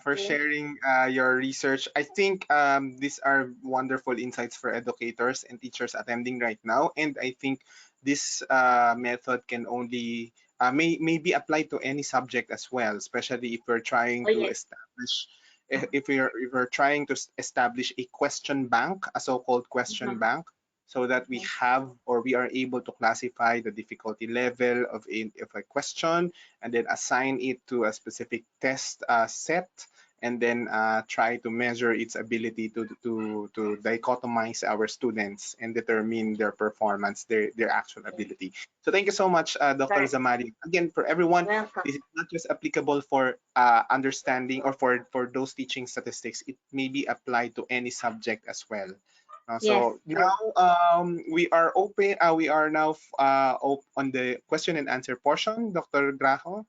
for sharing your research. I think these are wonderful insights for educators and teachers attending right now, and I think this method can only may be applied to any subject as well, especially if we're trying to Yes. establish if we're trying to establish a question bank, a so-called question bank, so that we have or we are able to classify the difficulty level of a question and then assign it to a specific test set, and then try to measure its ability to dichotomize our students and determine their performance, their actual ability. So thank you so much, Dr. Zamalia. Again, for everyone, Welcome. this is not just applicable for understanding or for those teaching statistics. It may be applied to any subject as well. So Yes, now we are open. We are now on the question and answer portion, Dr. Grajo.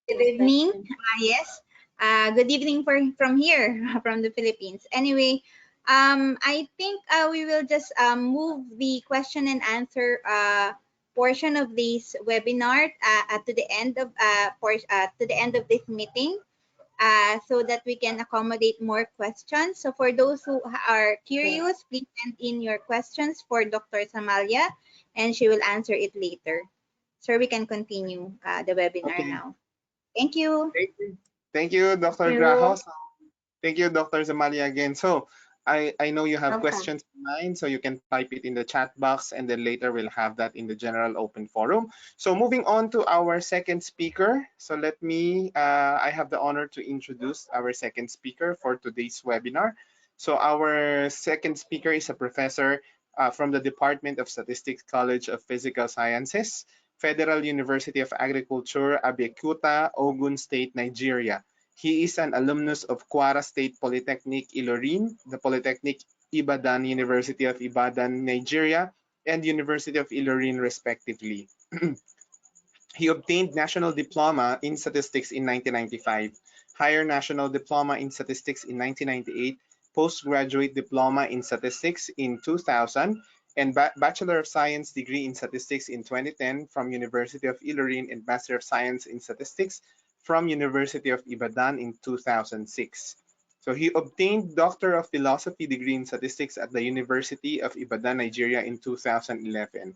Good evening. Yes. Good evening from here, from the Philippines. Anyway, I think we will just move the question and answer portion of this webinar to the end of this meeting, so that we can accommodate more questions. So for those who are curious, please send in your questions for Dr. Zamalia, and she will answer it later. So we can continue the webinar now. Thank you. Thank you, Dr. Grajo. Thank you, Dr. Zamalia again. So I know you have questions in mind, so you can type it in the chat box, and then later we'll have that in the general open forum. So moving on to our second speaker. So let me, I have the honor to introduce our second speaker for today's webinar. So our second speaker is a professor from the Department of Statistics College of Physical Sciences, Federal University of Agriculture, Abeokuta, Ogun State, Nigeria. He is an alumnus of Kwara State Polytechnic Ilorin, the Polytechnic Ibadan, University of Ibadan, Nigeria, and University of Ilorin, respectively. He obtained National Diploma in Statistics in 1995, Higher National Diploma in Statistics in 1998, Postgraduate Diploma in Statistics in 2000, and Bachelor of Science degree in Statistics in 2010 from University of Ilorin, and Master of Science in Statistics from University of Ibadan in 2006. So he obtained Doctor of Philosophy degree in Statistics at the University of Ibadan, Nigeria in 2011.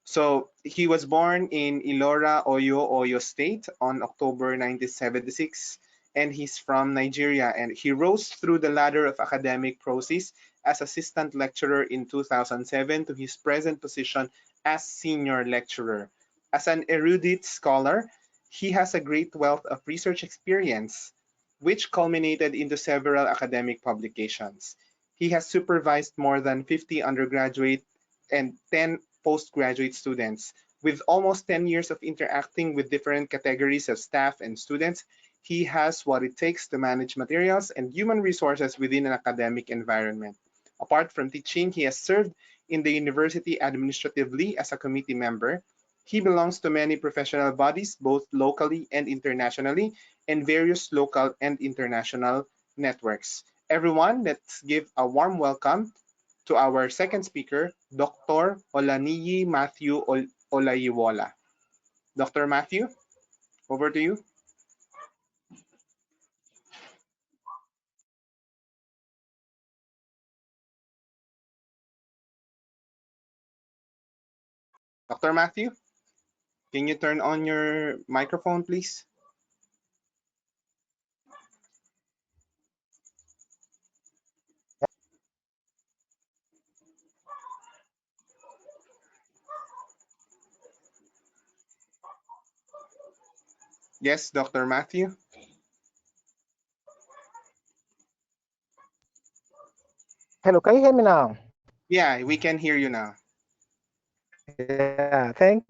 So he was born in Ilora, Oyo State on October 1976, and he's from Nigeria. And he rose through the ladder of academic process as assistant lecturer in 2007 to his present position as senior lecturer. As an erudite scholar, he has a great wealth of research experience, which culminated into several academic publications. He has supervised more than 50 undergraduate and 10 postgraduate students. With almost 10 years of interacting with different categories of staff and students, he has what it takes to manage materials and human resources within an academic environment. Apart from teaching, he has served in the university administratively as a committee member. He belongs to many professional bodies, both locally and internationally, and various local and international networks. Everyone, let's give a warm welcome to our second speaker, Dr. Olaniyi Matthew Olayiwola. Dr. Matthew, over to you. Dr. Matthew, can you turn on your microphone, please? Yes, Dr. Matthew. Hello, can you hear me now? Yeah, we can hear you now. Yeah, thank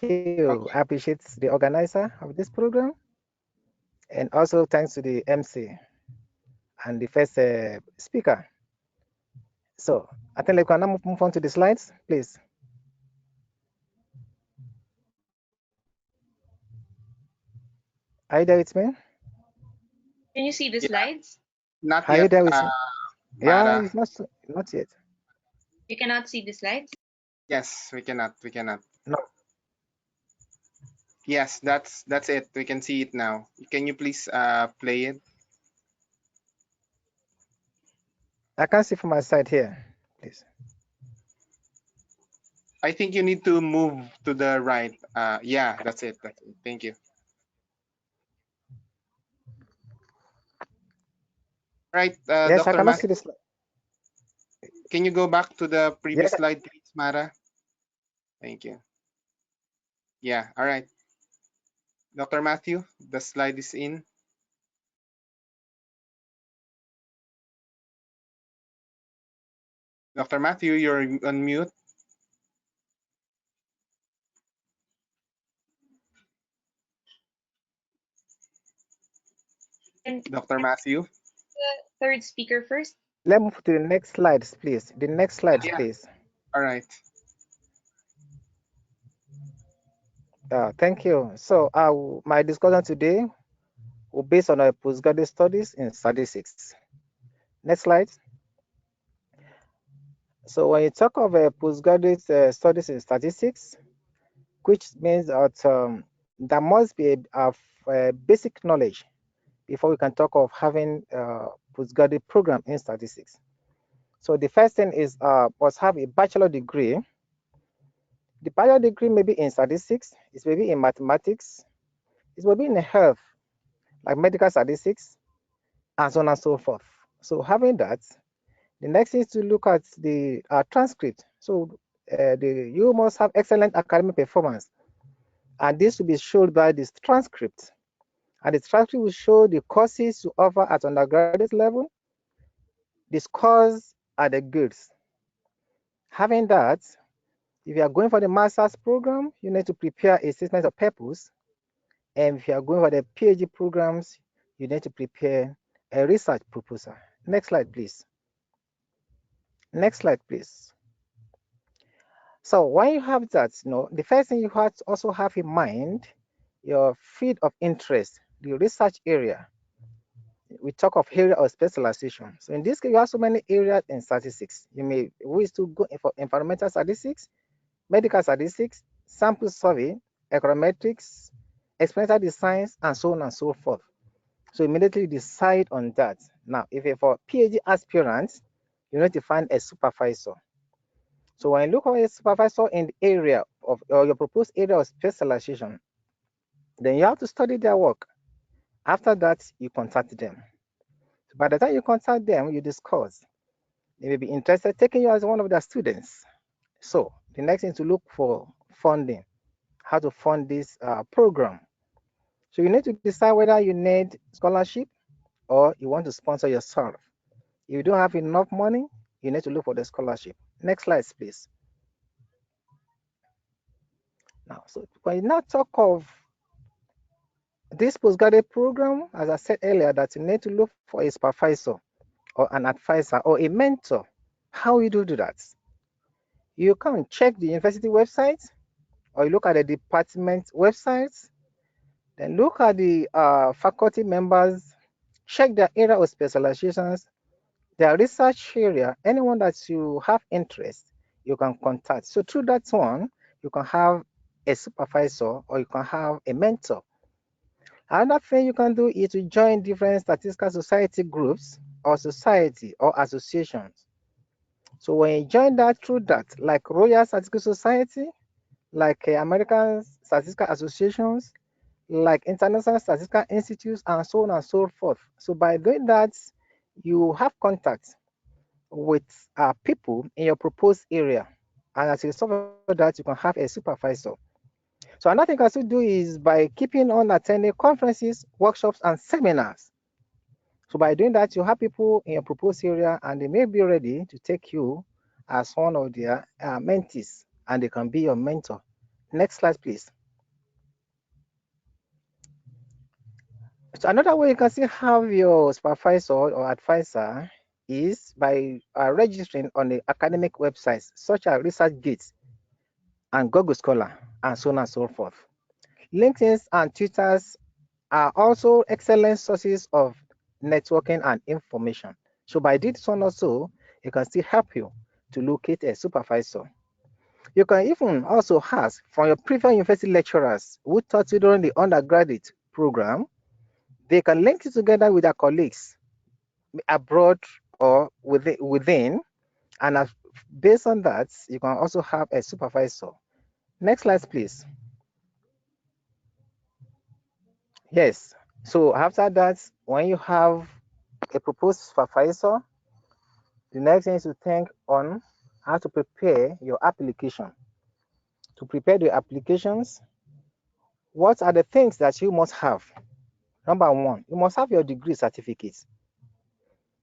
you. I appreciate the organizer of this program. And also thanks to the MC and the first speaker. So I think we can now move on to the slides, please. Are you there with me? Can you see the slides? Not Are you yet, there with me? Yeah, Mara. it's not yet. You cannot see the slides? Yes, we cannot. No. Yes, that's it. We can see it now. Can you please play it? I can't see from my side here, please. I think you need to move to the right. Yeah, that's it. Thank you. Right, Yes, I Dr. cannot see Matthew, this. can you go back to the previous Yes. slide, please, Mara? Thank you. Yeah, all right. Dr. Matthew, the slide is in. Dr. Matthew, you're on mute. And Dr. Matthew. the third speaker first. Let's move to the next slides, please. The next slides, Yeah. please. All right. Thank you. So my discussion today will be based on our postgraduate studies in statistics. Next slide. So when you talk of postgraduate studies in statistics, which means that there must be a basic knowledge before we can talk of having a postgraduate program in statistics. So the first thing is must have a bachelor degree. The bachelor degree may be in statistics, it may be in mathematics, it may be in health, like medical statistics, and so on and so forth. So having that, the next thing is to look at the transcript. So you must have excellent academic performance, and this will be showed by this transcript. And the transcript will show the courses you offer at undergraduate level, the scores, and the grades. Having that, if you are going for the master's program, you need to prepare a statement of purpose. And if you are going for the PhD programs, you need to prepare a research proposal. Next slide, please. Next slide, please. So when you have that, the first thing you have to also have in mind your field of interest, the research area. We talk of area of specialization. So in this case, you have so many areas in statistics. You may wish to go for environmental statistics, medical statistics, sample survey, econometrics, experimental design, and so on and so forth. So immediately decide on that. Now, if you're for PhD aspirants, you need to find a supervisor. So when you look for a supervisor in the area of or your proposed area of specialization, then you have to study their work. After that, you contact them. So by the time you contact them, you discuss. They may be interested in taking you as one of their students. So the next thing is to look for funding, how to fund this program. So you need to decide whether you need scholarship or you want to sponsor yourself. If you don't have enough money, you need to look for the scholarship. Next slide, please. Now, so when you now talk of this postgraduate program, as I said earlier, that you need to look for a supervisor or an advisor or a mentor. How you do that? You can check the university website or you look at the department websites, then look at the faculty members, check their area of specializations, their research area, anyone that you have interest, you can contact. So through that one, you can have a supervisor or you can have a mentor. Another thing you can do is to join different statistical society groups or society or associations. So when you join that through that, like Royal Statistical Society, like American Statistical Associations, like International Statistical Institutes, and so on and so forth. So by doing that, you have contact with people in your proposed area. And as a result of that, you can have a supervisor. So another thing you can still do is by keeping on attending conferences, workshops, and seminars. So by doing that, you have people in your proposed area and they may be ready to take you as one of their mentees and they can be your mentor. Next slide, please. So another way you can still have your supervisor or advisor is by registering on the academic websites such as ResearchGate and Google Scholar and so on and so forth. LinkedIn and Twitters are also excellent sources of networking and information. So by this one also, it can still help you to locate a supervisor. You can even also ask from your previous university lecturers who taught you during the undergraduate program. They can link you together with their colleagues abroad or within, and based on that, you can also have a supervisor. Next slide, please. Yes, so after that, when you have a proposed supervisor, the next thing is to think on how to prepare your application. To prepare the applications, what are the things that you must have? Number one, you must have your degree certificates.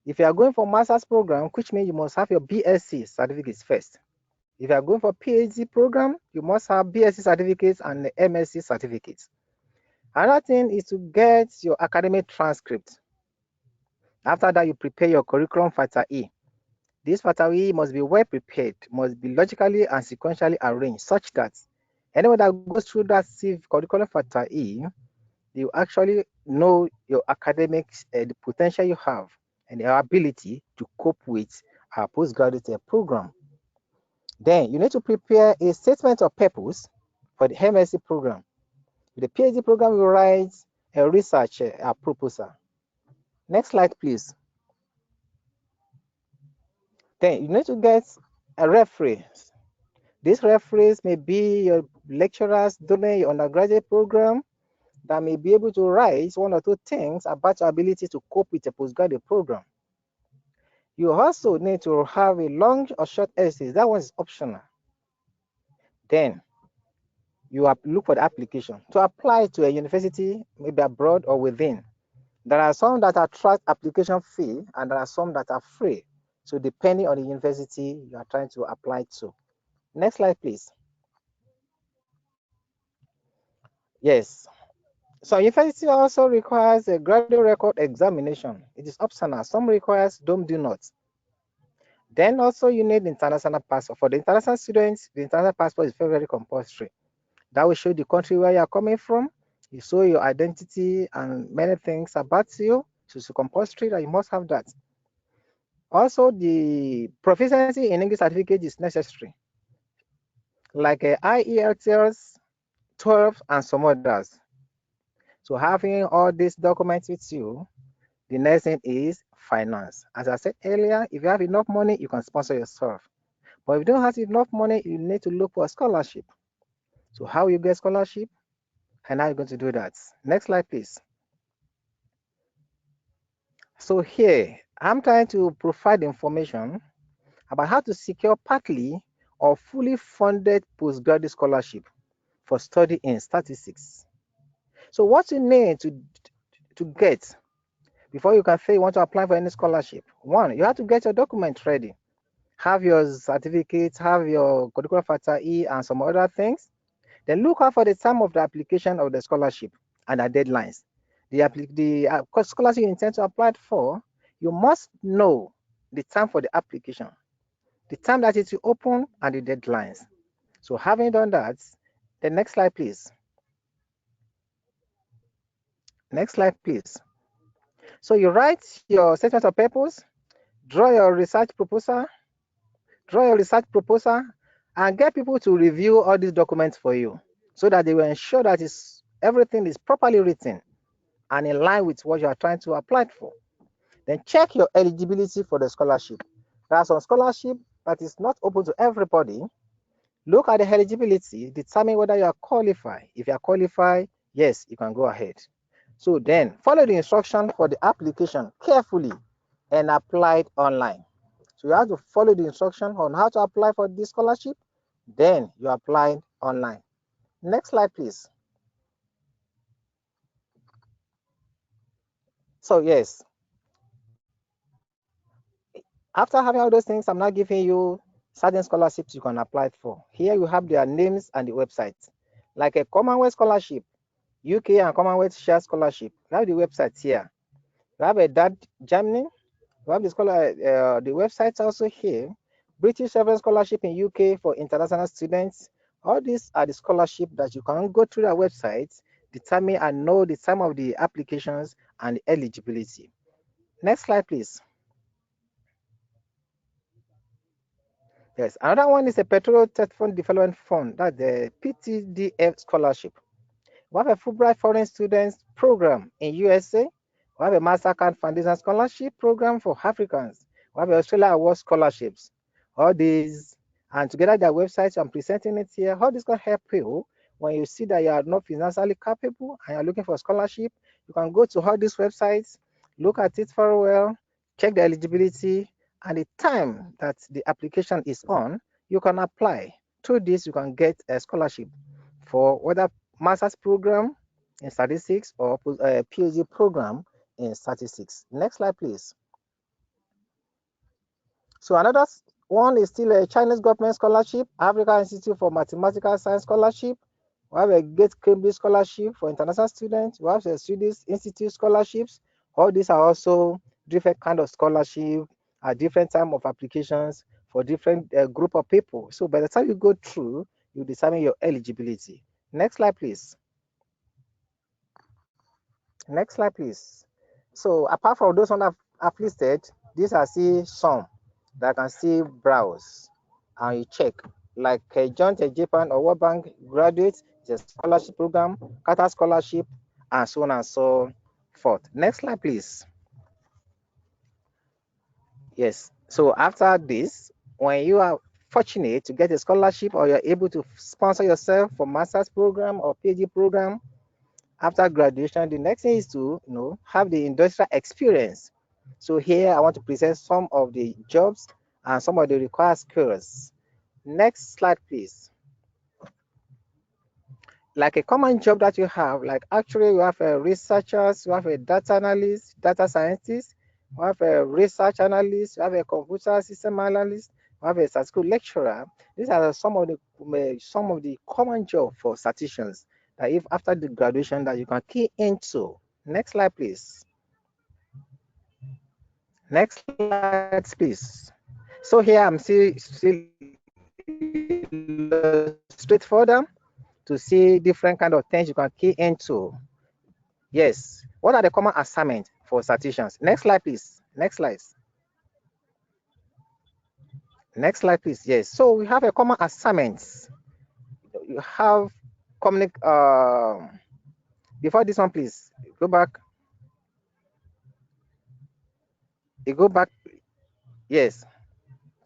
If you are going for master's program, which means you must have your BSc certificates first. If you are going for PhD program, you must have BSc certificates and the MSc certificates. Another thing is to get your academic transcript. After that, you prepare your curriculum vitae. This vitae must be well prepared, must be logically and sequentially arranged such that anyone that goes through that curriculum vitae, you actually know your academics, the potential you have, and your ability to cope with a postgraduate program. Then you need to prepare a statement of purpose for the MSc program. With the PhD program, you write a research proposal. Next slide, please. Then you need to get a reference. These referees may be your lecturers during your undergraduate program that may be able to write one or two things about your ability to cope with a postgraduate program. You also need to have a long or short essay. That one is optional. Then you look for the application to apply to a university, maybe abroad or within. There are some that attract application fee and there are some that are free. So depending on the university you are trying to apply to. Next slide, please. Yes. So university also requires a graduate record examination. It is optional. Some requires, some do not. Then also you need international passport. For the international students, the international passport is very, very compulsory. That will show the country where you are coming from. You show your identity and many things about you. So it's compulsory that you must have that. Also, the proficiency in English certificate is necessary, like IELTS 12 and some others. So having all these documents with you, the next thing is finance. As I said earlier, if you have enough money, you can sponsor yourself. But if you don't have enough money, you need to look for a scholarship. So how you get scholarship and how you're going to do that. Next slide, please. So here, I'm trying to provide information about how to secure partly or fully funded postgraduate scholarship for study in statistics. So what you need to get before you can say you want to apply for any scholarship, one, you have to get your document ready. Have your certificates, have your curriculum factor and some other things. Then look out for the time of the application of the scholarship and the deadlines. The scholarship you intend to apply for, you must know the time for the application, the time that it will open, and the deadlines. So having done that, the next slide, please. Next slide, please. So you write your statement of purpose, draw your research proposal, and get people to review all these documents for you so that they will ensure that everything is properly written and in line with what you are trying to apply for. Then check your eligibility for the scholarship. There are some scholarship that is not open to everybody. Look at the eligibility, determine whether you are qualified. If you are qualified, yes, you can go ahead. So then follow the instruction for the application carefully and apply it online. So you have to follow the instruction on how to apply for this scholarship, then you apply it online. Next slide, please. So yes, after having all those things, I'm now giving you certain scholarships you can apply for. Here you have their names and the websites. Like a Commonwealth Scholarship, UK and Commonwealth Share Scholarship. You have the websites here. You have a DAD Germany. You have the websites also here. British Sovereign Scholarship in UK for international students. All these are the scholarships that you can go through their websites, determine and know the time of the applications and the eligibility. Next slide, please. Yes, another one is a Petroleum Telephone Development Fund, that's the PTDF scholarship. We have a Fulbright Foreign Students Program in USA. We have a MasterCard Foundation Scholarship Program for Africans. We have Australia Award Scholarships. All these, and together their websites, I'm presenting it here. How this can help you when you see that you are not financially capable and you're looking for a scholarship. You can go to all these websites, look at it very well, check the eligibility and the time that the application is on. You can apply. Through this, you can get a scholarship for whether master's program in statistics or a PhD program in statistics. Next slide, please. So another one is still a Chinese government scholarship, African Institute for Mathematical Science scholarship. We have a Gate Cambridge scholarship for international students. We have the Swedish Institute scholarships. All these are also different kind of scholarship at different time of applications for different group of people. So by the time you go through, you determine your eligibility. Next slide, please. Next slide, please. So apart from those ones I've listed, these are still some that I can still browse and you check. Like Joint Japan or World Bank graduates, it's a scholarship program, Qatar scholarship, and so on and so forth. Next slide, please. Yes. So after this, when you are fortunate to get a scholarship or you're able to sponsor yourself for master's program or PhD program, after graduation, the next thing is to have the industrial experience. So here I want to present some of the jobs and some of the required skills. Next slide, please. Like a common job that you have, like actually you have a researchers, you have a data analyst, data scientist, you have a research analyst, you have a computer system analyst, you have a statistical lecturer. These are some of the common job for statisticians that if after the graduation that you can key into. Next slide, please. Next slide, please. So here I'm still straight for them to see different kind of things you can key into. Yes. What are the common assignments for statisticians? Next slide, please. Next slide. Next slide, please. Yes. So we have a common assignments. You have before this one, please go back. You go back. Yes.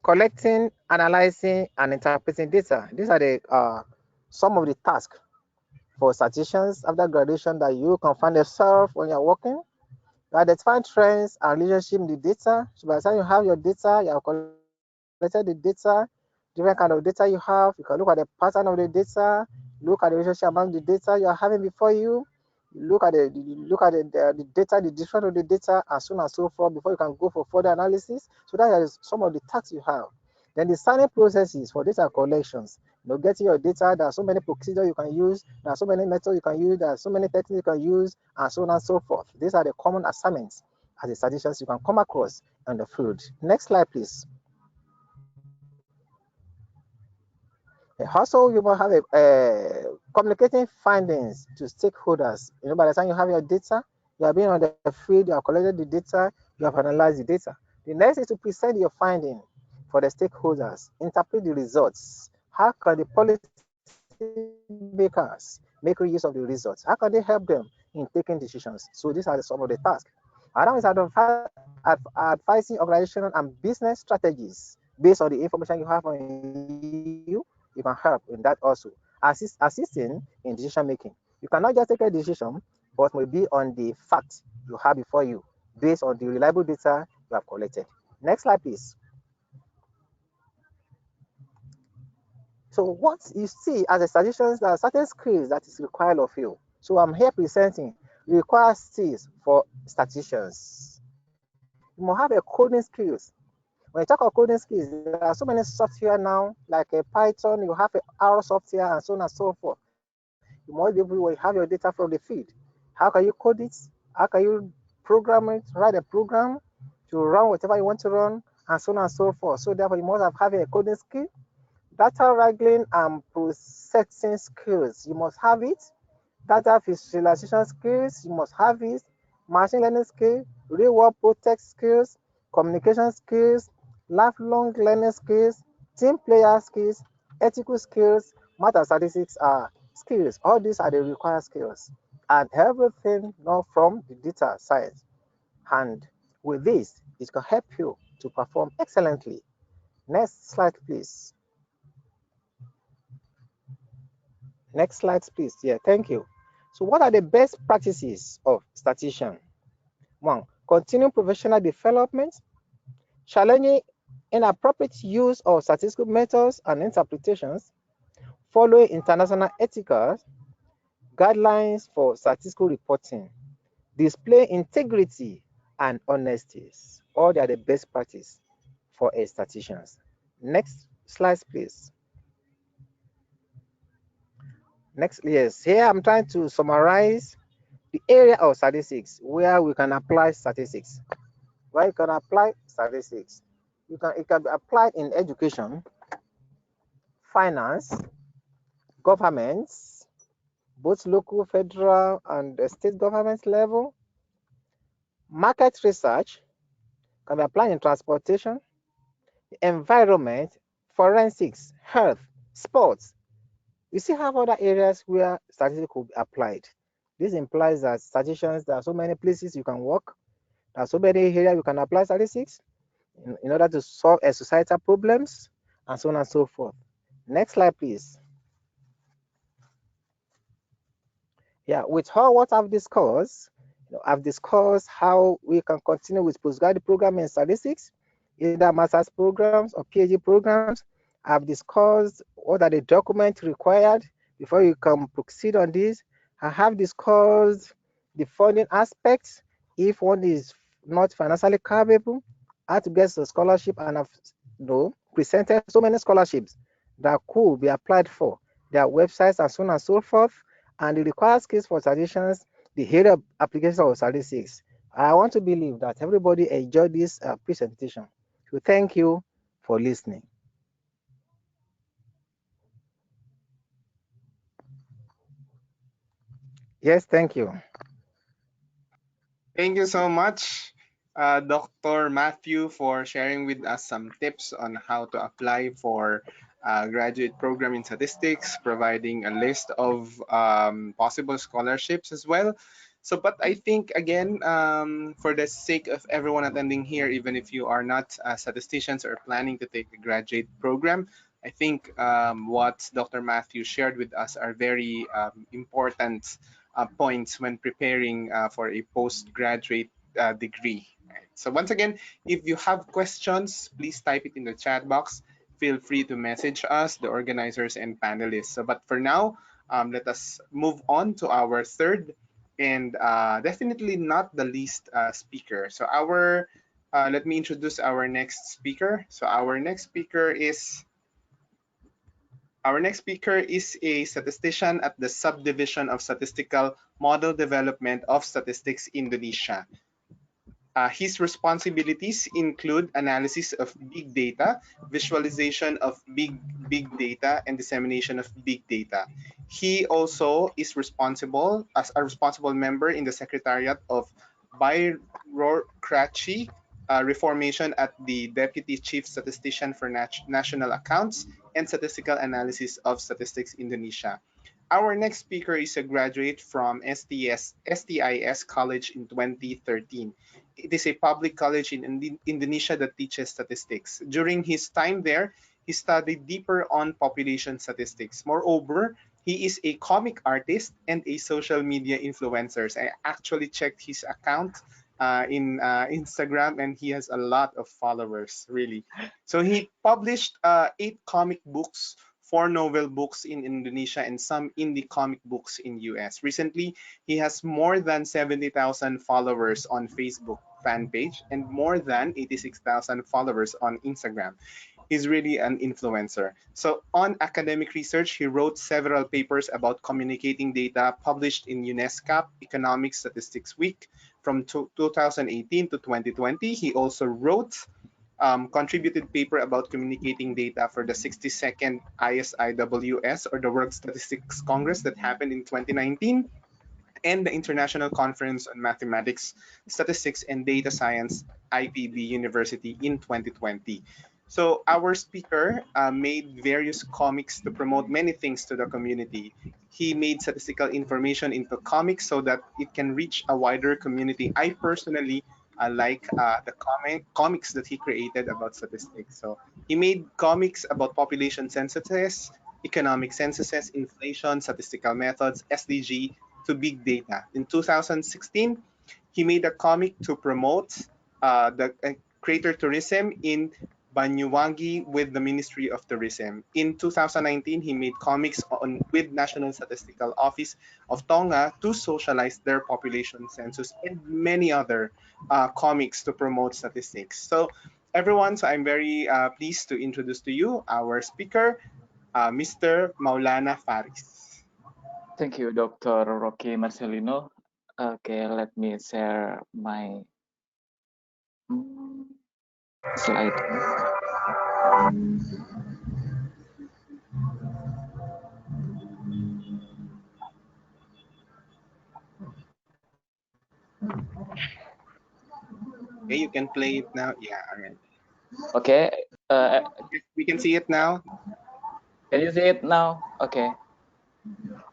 Collecting, analyzing, and interpreting data. These are the some of the tasks for statisticians after graduation that you can find yourself when you're working. You identify trends and relationship in the data. So by the time you have your data, you have collected the data, different kind of data you have. You can look at the pattern of the data, look at the relationship among the data you are having before you, look at the data, the difference of the data, and so on and so forth before you can go for further analysis. So that is some of the tasks you have. Then the signing processes for data collections. Getting your data, there are so many procedures you can use, there are so many methods you can use, there are so many techniques you can use, and so on and so forth. These are the common assignments as a statistician you can come across in the field. Next slide, please. Also, you will have a communicating findings to stakeholders. By the time you have your data, you have been on the field, you have collected the data, you have analyzed the data. The next is to present your finding for the stakeholders, interpret the results. How can the policy makers make use of the results? How can they help them in taking decisions? So these are some of the tasks. Another is advising organizational and business strategies based on the information you have on you. You can help in that also. Assisting in decision making. You cannot just take a decision, but will be on the facts you have before you, based on the reliable data you have collected. Next slide, please. So what you see as a statistician, there are certain skills that is required of you. So I'm here presenting required skills for statisticians. You must have a coding skills. When you talk about coding skills, there are so many software now, like a Python, you have a R software, and so on and so forth. You must be able to have your data from the feed. How can you code it? How can you program it, write a program to run whatever you want to run, and so on and so forth. So therefore, you must have a coding skill. Data wrangling and processing skills, you must have it. Data visualization skills, you must have it. Machine learning skills, real-world project skills, communication skills, lifelong learning skills, team player skills, ethical skills, math and statistics are skills. All these are the required skills. And everything now from the data science. And with this, it can help you to perform excellently. Next slide, please. Next slide, please. Yeah, thank you. So what are the best practices of statistician? 1, continuing professional development, challenging inappropriate use of statistical methods and interpretations, following international ethical guidelines for statistical reporting, display integrity and honesty. All they are the best practice for a statistician. Next slide, please. Next, yes, here I'm trying to summarize the area of statistics where we can apply statistics. Where you can apply statistics. It can be applied in education, finance, governments, both local, federal, and state government level. Market research can be applied in transportation, environment, forensics, health, sports. We still have other areas where statistics could be applied. This implies that statisticians, there are so many places you can work. There are so many areas you can apply statistics in order to solve societal problems and so on and so forth. Next slide, please. Yeah, with all what I've discussed, I've discussed how we can continue with postgraduate program in statistics, either master's programs or PhD programs. I've discussed what are the documents required before you can proceed on this. I have discussed the funding aspects if one is not financially capable, how to get a scholarship, and I've presented so many scholarships that could be applied for, their websites and so on and so forth, and the required skills for statisticians, the area of application of statistics. I want to believe that everybody enjoyed this presentation. So thank you for listening. Yes, thank you. Thank you so much, Dr. Matthew, for sharing with us some tips on how to apply for a graduate program in statistics, providing a list of possible scholarships as well. So, but I think, again, for the sake of everyone attending here, even if you are not statisticians or planning to take a graduate program, I think what Dr. Matthew shared with us are very important points when preparing for a postgraduate degree. Right? So once again, if you have questions, please type it in the chat box. Feel free to message us, the organizers and panelists. So, but for now, let us move on to our third and definitely not the least speaker. So let me introduce our next speaker. So our next speaker is a statistician at the Subdivision of Statistical Model Development of Statistics Indonesia. His responsibilities include analysis of big data, visualization of big data, and dissemination of big data. He also is responsible as a responsible member in the Secretariat of Bureaucracy Reformation at the Deputy Chief Statistician for National Accounts and Statistical Analysis of Statistics Indonesia. Our next speaker is a graduate from STIS College in 2013. It is a public college in Indonesia that teaches statistics. During his time there, he studied deeper on population statistics. Moreover, he is a comic artist and a social media influencer. I actually checked his account in Instagram, and he has a lot of followers, really. So he published 8 comic books, 4 novel books in Indonesia, and some indie comic books in US. Recently, he has more than 70,000 followers on Facebook fan page and more than 86,000 followers on Instagram. He's really an influencer. So on academic research, he wrote several papers about communicating data published in UNESCO Economic Statistics Week from 2018 to 2020. He also wrote contributed paper about communicating data for the 62nd YS-ISI, or the World Statistics Congress, that happened in 2019, and the International Conference on Mathematics, Statistics, and Data Science, IPB University, in 2020. So our speaker made various comics to promote many things to the community. He made statistical information into comics so that it can reach a wider community. I personally like the comics that he created about statistics. So he made comics about population censuses, economic censuses, inflation, statistical methods, SDG, to big data. In 2016, he made a comic to promote the crater tourism in Banyuwangi with the Ministry of Tourism. In 2019, he made comics with National Statistical Office of Tonga to socialize their population census, and many other comics to promote statistics. So everyone, so I'm very pleased to introduce to you our speaker, Mr. Maulana Faris. Thank you, Dr. Rocky Marcelino. Okay, let me share my slide. Okay, you can play it now. Yeah, all right. Okay, We can see it now. Can you see it now? Okay.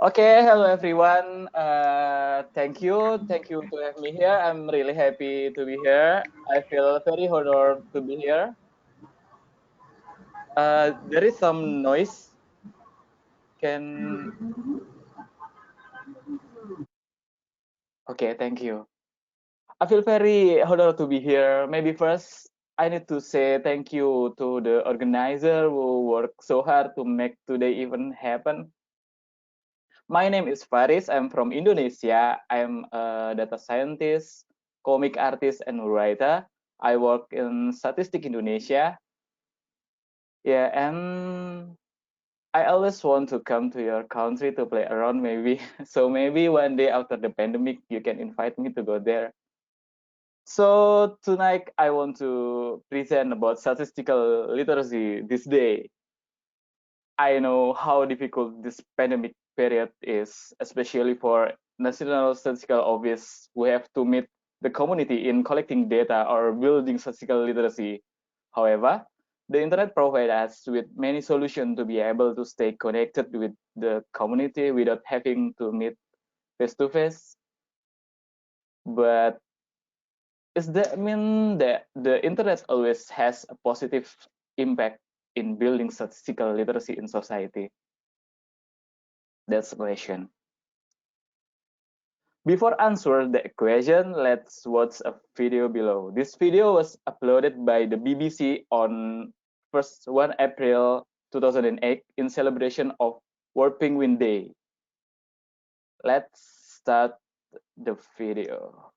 Okay, hello everyone. Thank you to have me here. I'm really happy to be here. I feel very honored to be here. There is some noise. Okay, thank you. I feel very honored to be here. Maybe first I need to say thank you to the organizer who worked so hard to make today event happen. My name is Faris. I'm from Indonesia. I'm a data scientist, comic artist, and writer. I work in Statistics Indonesia. Yeah, and I always want to come to your country to play around maybe. So maybe one day after the pandemic, you can invite me to go there. So tonight I want to present about statistical literacy this day. I know how difficult this pandemic period is, especially for National Statistical Office who have to meet the community in collecting data or building statistical literacy. However, the internet provides us with many solutions to be able to stay connected with the community without having to meet face-to-face. But does that mean that the internet always has a positive impact in building statistical literacy in society? That's the question. Before answer the question, let's watch a video below. This video was uploaded by the BBC on 1 April 2008 in celebration of World Penguin Day. Let's start the video.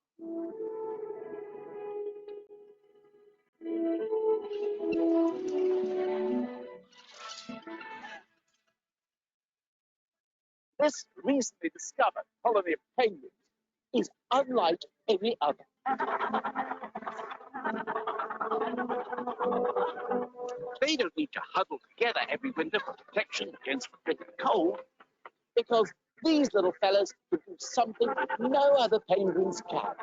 This recently discovered colony of penguins is unlike any other. They don't need to huddle together every winter for protection against the bitter cold, because these little fellas can do something no other penguins can.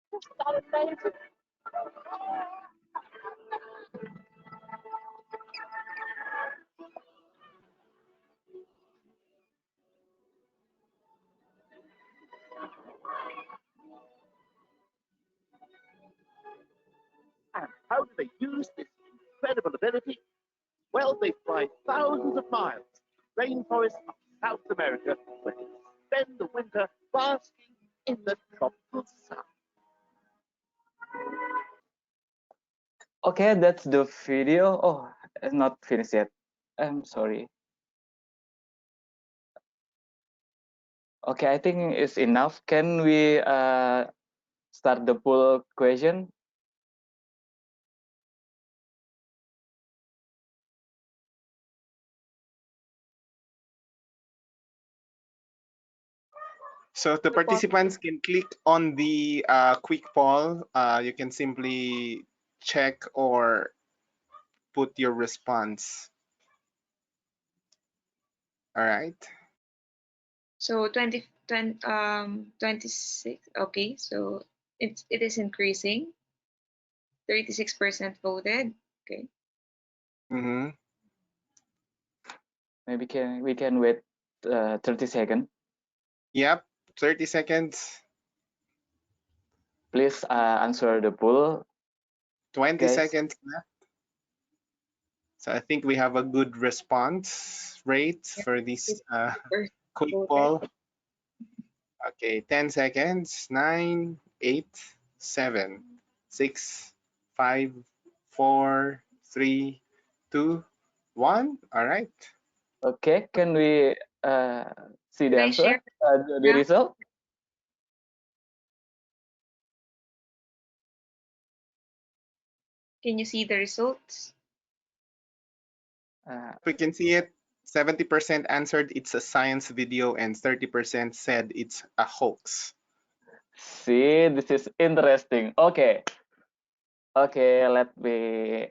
Isn't that amazing? And how do they use this incredible ability? Well, they fly thousands of miles to the rainforests of South America, where they spend the winter basking in the tropical sun. Okay, that's the video. Oh, it's not finished yet. I'm sorry. Okay, I think it's enough. Can we start the poll question? So the participants can click on the quick poll. You can simply check or put your response. All right. So 26. Okay, so it is increasing. 36% voted. Okay. Mm-hmm. Maybe we can wait 30 seconds. Yep, 30 seconds. Please answer the poll. 20 guys. seconds left. So I think we have a good response rate for this quick poll. Okay, 10 seconds. 9, 8, 7, 6, 5, 4, 3, 2, 1. All right. Okay, can we see the Can I answer? share? The result? Can you see the results? We can see it. 70% answered it's a science video and 30% said it's a hoax. See, this is interesting. Okay. Okay, let me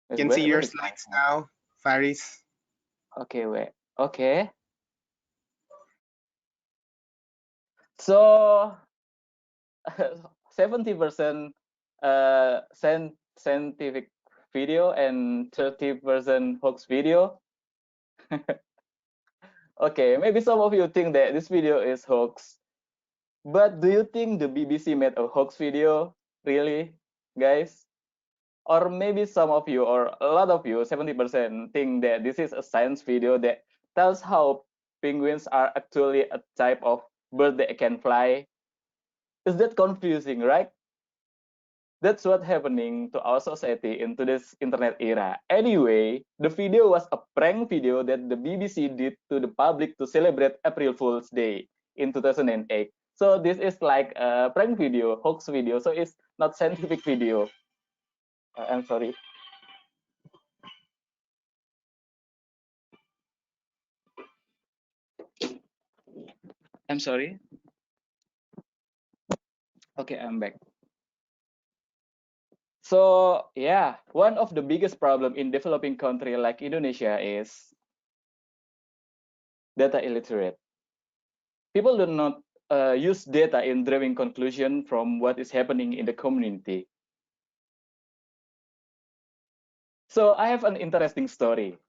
You can see your slides now, Faris. Okay, wait. Okay. So 70% scientific video and 30% hoax video. Okay, maybe some of you think that this video is hoax, but do you think the BBC made a hoax video? Really, guys? Or maybe some of you, or a lot of you, 70% think that this is a science video that tells how penguins are actually a type of bird that can fly. Is that confusing, right? That's what's happening to our society in today's internet era. Anyway, the video was a prank video that the BBC did to the public to celebrate April Fool's Day in 2008. So this is like a prank video, hoax video. So it's not scientific video. I'm sorry. I'm sorry. Okay, I'm back. So yeah, one of the biggest problem in developing country like Indonesia is data illiterate. People do not use data in drawing conclusion from what is happening in the community. So I have an interesting story.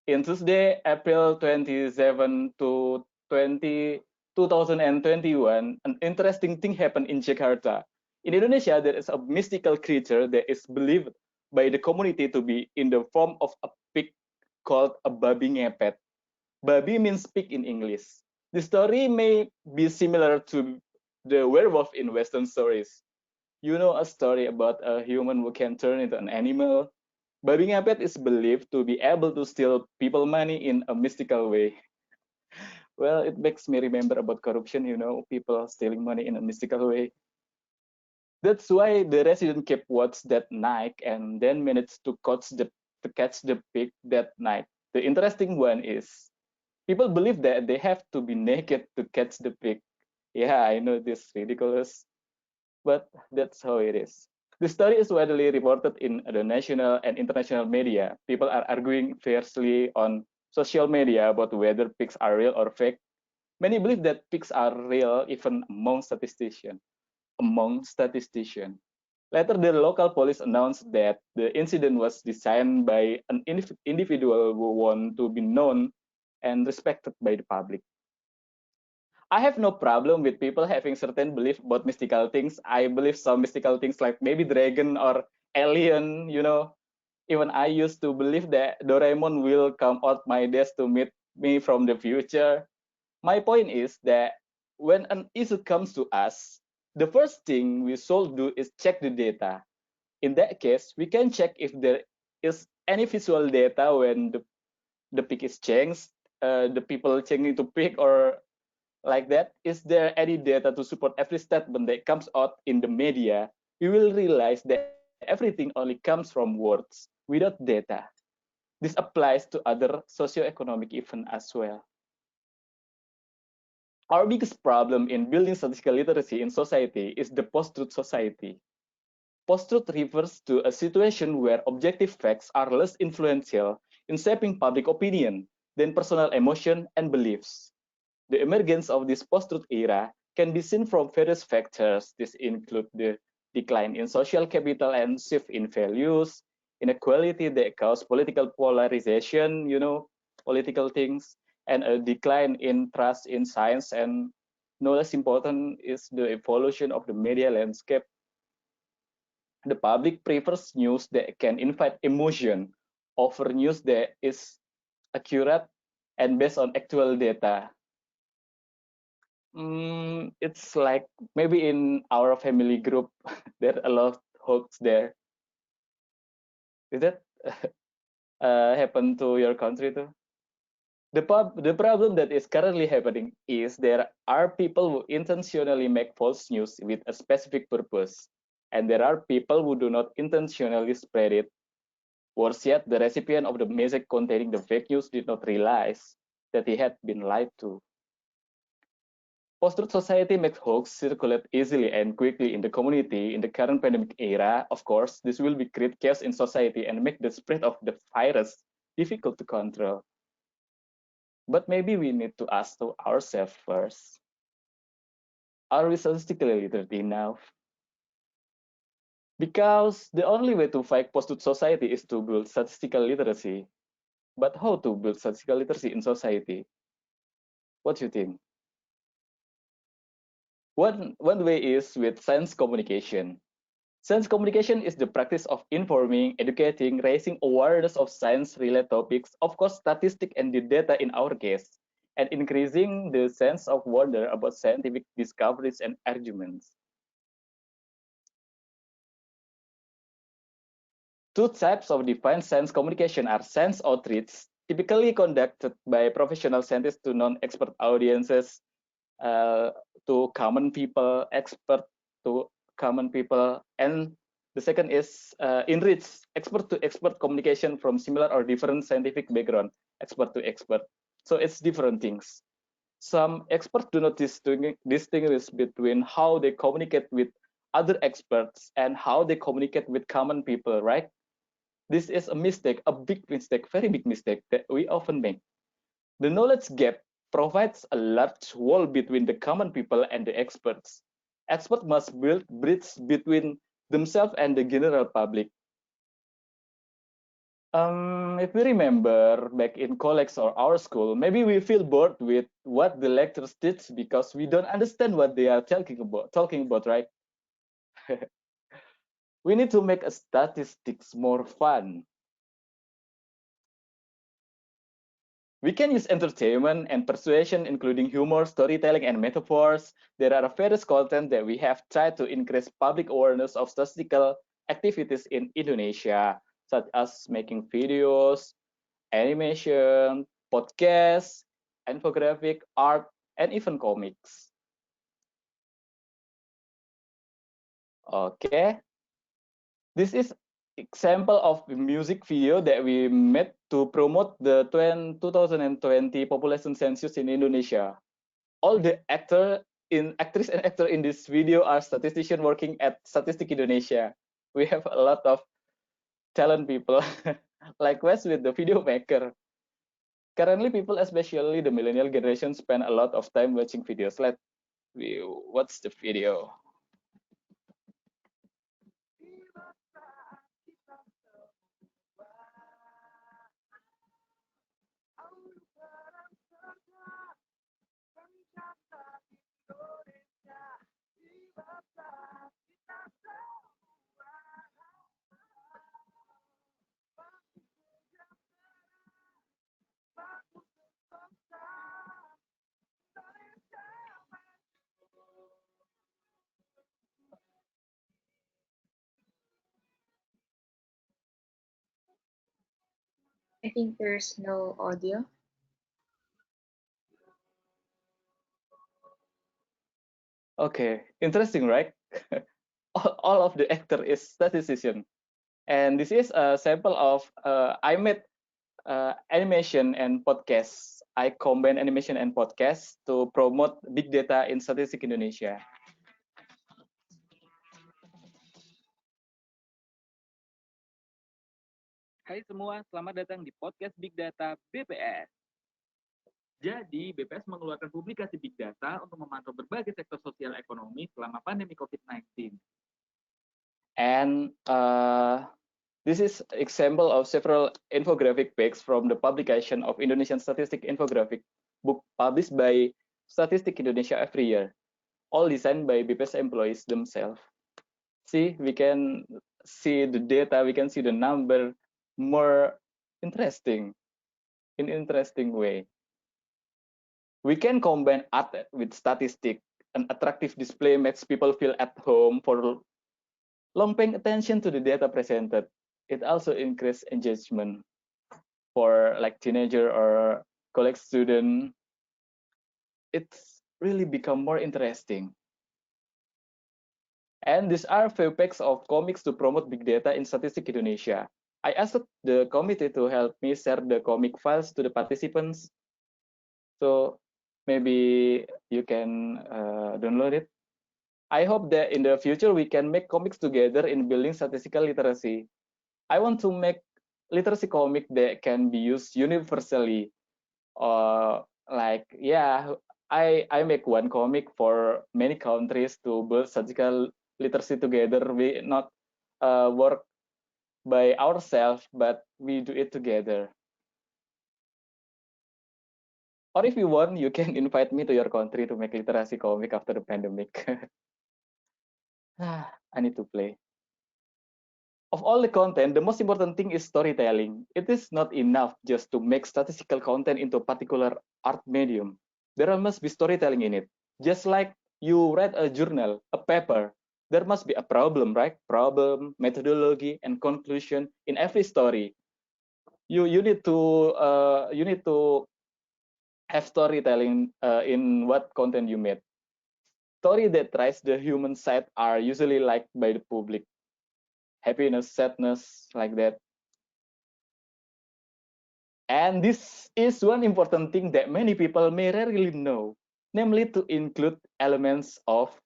In Tuesday, April 27 to 2021, an interesting thing happened in Jakarta. In Indonesia, there is a mystical creature that is believed by the community to be in the form of a pig called a babi ngepet. Babi means pig in English. The story may be similar to the werewolf in Western stories. You know a story about a human who can turn into an animal. Babi ngepet is believed to be able to steal people money in a mystical way. Well, it makes me remember about corruption, you know, people stealing money in a mystical way. That's why the resident kept watch that night and then managed to catch the pig that night. The interesting one is people believe that they have to be naked to catch the pig. Yeah, I know this is ridiculous, but that's how it is. The story is widely reported in the national and international media. People are arguing fiercely on social media about whether pigs are real or fake. Many believe that pigs are real, even among statisticians. Later, the local police announced that the incident was designed by an individual who wanted to be known and respected by the public. I have no problem with people having certain belief about mystical things. I believe some mystical things like maybe dragon or alien, you know. Even I used to believe that Doraemon will come out my desk to meet me from the future. My point is that when an issue comes to us, the first thing we should do is check the data. In that case, we can check if there is any visual data when the pig is changed, the people changing to pig or like that. Is there any data to support every statement that comes out in the media? We will realize that everything only comes from words without data. This applies to other socioeconomic events as well. Our biggest problem in building statistical literacy in society is the post-truth society. Post-truth refers to a situation where objective facts are less influential in shaping public opinion than personal emotion and beliefs. The emergence of this post-truth era can be seen from various factors. This include the decline in social capital and shift in values, inequality that cause political polarization, you know, political things, and a decline in trust in science, and no less important is the evolution of the media landscape. The public prefers news that can invite emotion over news that is accurate and based on actual data. It's like maybe in our family group there are a lot of hoax there. Did that happen to your country too? The problem that is currently happening is there are people who intentionally make false news with a specific purpose, and there are people who do not intentionally spread it. Worse yet, the recipient of the message containing the fake news did not realize that he had been lied to. Post-truth society makes hoax circulate easily and quickly in the community. In the current pandemic era, of course, this will be create chaos in society and make the spread of the virus difficult to control. But maybe we need to ask to ourselves first, Are we statistically literate enough? Because the only way to fight post-truth society is to build statistical literacy. But how to build statistical literacy in society? What do you think? One way is with science communication. Science communication is the practice of informing, educating, raising awareness of science-related topics, of course, statistics and the data in our case, and increasing the sense of wonder about scientific discoveries and arguments. Two types of defined science communication are science outreach, typically conducted by professional scientists to non-expert audiences, to common people, expert to common people, and the second is enrich, expert to expert communication from similar or different scientific background, expert to expert. So it's different things. Some experts do not distinguish between how they communicate with other experts and how they communicate with common people, right? This is a mistake, a big mistake, very big mistake that we often make. The knowledge gap provides a large wall between the common people and the experts. Experts must build bridge between themselves and the general public. If we remember back in college or our school, maybe we feel bored with what the lecturers teach because we don't understand what they are talking about, right? We need to make a statistics more fun. We can use entertainment and persuasion, including humor, storytelling, and metaphors. There are various content that we have tried to increase public awareness of statistical activities in Indonesia, such as making videos, animation, podcasts, infographic, art, and even comics. Okay, this is example of the music video that we made to promote the 2020 population census in Indonesia. All the actress and actor in this video are statistician working at Statistik Indonesia. We have a lot of talent people. Likewise with the video maker. Currently, people, especially the millennial generation, spend a lot of time watching videos. Let's watch the video. I think there's no audio. Okay, interesting, right? all of the actor is statistician, and this is a sample of I made animation and podcast. I combine animation and podcast to promote big data in Statistik Indonesia. Hai semua, selamat datang di podcast Big Data BPS. Jadi, BPS mengeluarkan publikasi Big Data untuk memantau berbagai sektor sosial ekonomi selama pandemi COVID-19. And this is example of several infographic pics from the publication of Indonesian Statistic Infographic book published by Statistik Indonesia every year, all designed by BPS employees themselves. See, we can see the data, we can see the number more interesting, in interesting way. We can combine art with statistics. An attractive display makes people feel at home for long paying attention to the data presented. It also increases engagement for like teenager or college student. It's really become more interesting. And these are few packs of comics to promote big data in Statistik Indonesia. I asked the committee to help me share the comic files to the participants. So maybe you can download it. I hope that in the future we can make comics together in building statistical literacy. I want to make literacy comic that can be used universally. Like, yeah, I make one comic for many countries to build statistical literacy together. We not work by ourselves, but we do it together. Or if you want, you can invite me to your country to make literacy comic after the pandemic. I need to play. Of all the content, the most important thing is storytelling. It is not enough just to make statistical content into a particular art medium. There must be storytelling in it. Just like you read a journal, a paper, there must be a problem, right? Problem, methodology, and conclusion in every story. You need to have storytelling in what content you made. Story that tries the human side are usually liked by the public. Happiness, sadness, like that. And this is one important thing that many people may rarely know, namely to include elements of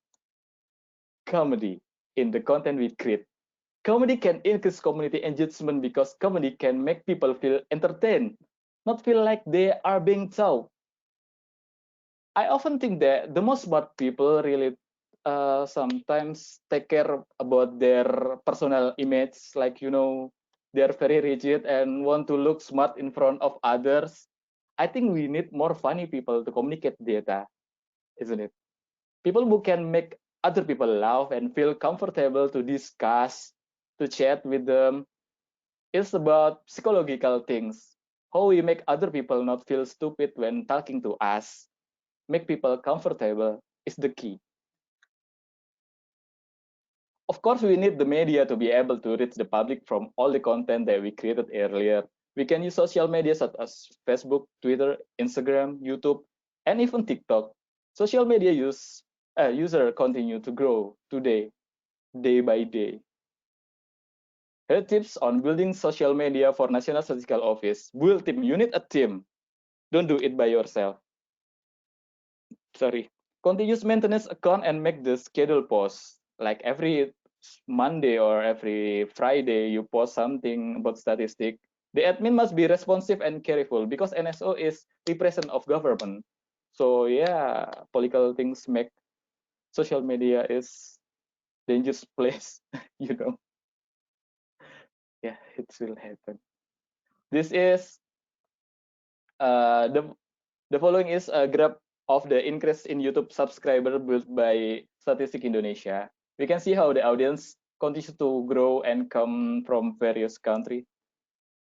comedy in the content we create. Comedy can increase community engagement because comedy can make people feel entertained, not feel like they are being taught. I often think that the most smart people really sometimes take care about their personal image, like, they're very rigid and want to look smart in front of others. I think we need more funny people to communicate data, isn't it? People who can make other people laugh and feel comfortable to discuss, to chat with them. It's about psychological things. How we make other people not feel stupid when talking to us, make people comfortable is the key. Of course, we need the media to be able to reach the public from all the content that we created earlier. We can use social media such as Facebook, Twitter, Instagram, YouTube, and even TikTok. Social media user continue to grow today, day by day. Here tips on building social media for National Statistical Office. Build team. You need a team. Don't do it by yourself. Sorry. Continuous maintenance account and make the schedule post. Like every Monday or every Friday, you post something about statistic. The admin must be responsive and careful because NSO is represent of government. So yeah, political things make social media is dangerous place, you know. Yeah, it will happen. This is the following is a graph of the increase in YouTube subscriber built by Statistic Indonesia. We can see how the audience continues to grow and come from various countries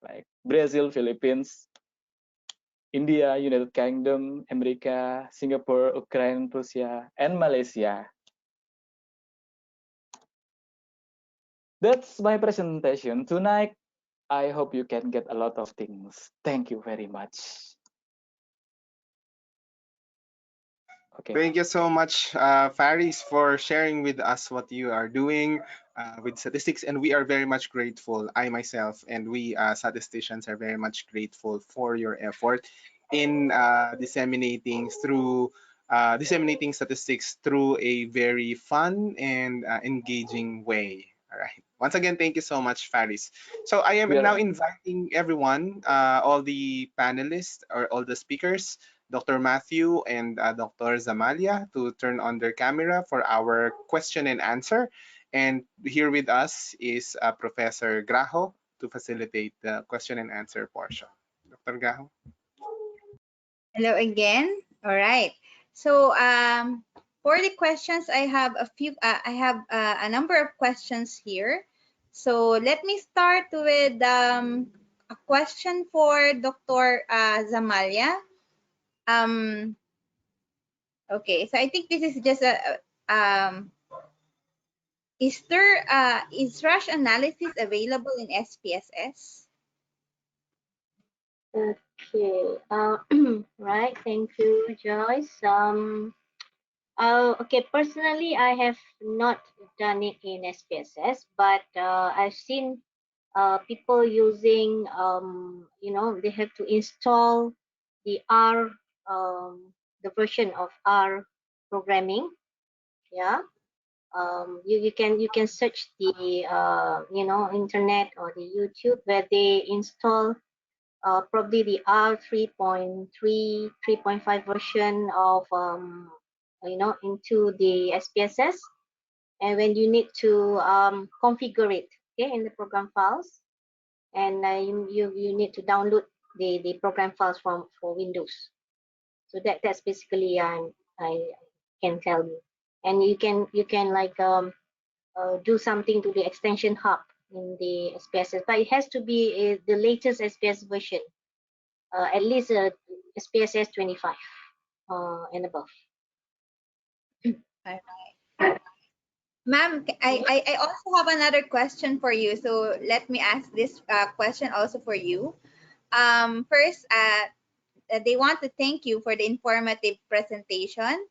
like Brazil, Philippines, India, United Kingdom, America, Singapore, Ukraine, Russia, and Malaysia. That's my presentation tonight. I hope you can get a lot of things. Thank you very much. Okay. Thank you so much, Faris, for sharing with us what you are doing with statistics. And we are very much grateful. I myself and we statisticians are very much grateful for your effort in disseminating statistics through a very fun and engaging way. All right. Once again, thank you so much, Faris. So I am now inviting everyone, all the panelists or all the speakers, Dr. Matthew and Dr. Zamalia, to turn on their camera for our question and answer. And here with us is Professor Grajo to facilitate the question and answer portion. Dr. Grajo. Hello again. All right. So for the questions, I have a few. I have a number of questions here. So let me start with a question for Dr. Zamalia. Okay, so I think this is just is rush analysis available in SPSS? Okay. Right. Thank you, Joyce. Okay. Personally, I have not done it in SPSS, but I've seen people using. They have to install the R, the version of R programming. Yeah. You can search the internet or the YouTube where they install probably the R3.3, 3.5 version of into the SPSS. And when you need to configure it, okay, in the program files, and you need to download the program files for Windows. So that's basically I can tell you, and you can like do something to the extension hub in the SPSS, but it has to be the latest SPS version, at least SPSS 25 and above. All right. Ma'am, I also have another question for you. So let me ask this question also for you. First, they want to thank you for the informative presentation.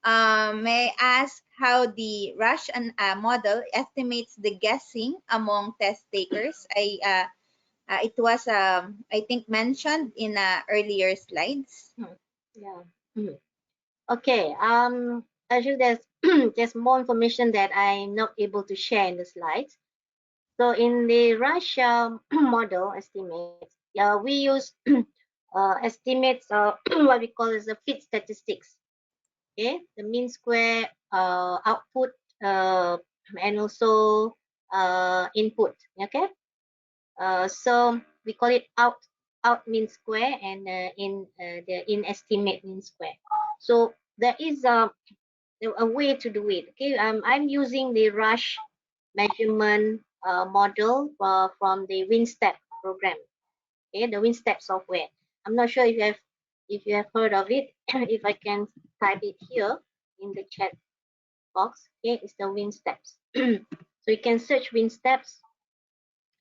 May I ask how the Rush model estimates the guessing among test takers? It was, I think, mentioned in earlier slides. Yeah. Okay. Actually, there's there's more information that I'm not able to share in the slides. So in the Russia model estimates, we use estimates what we call as the fit statistics. Okay, the mean square output and also input. Okay, so we call it out mean square and in estimate mean square. So there is a way to do it. Okay, I'm using the Rush measurement model from the WinStep program. Okay, the WinStep software. I'm not sure if you have heard of it. If I can type it here in the chat box. Okay, it's the WinSteps. So you can search WinSteps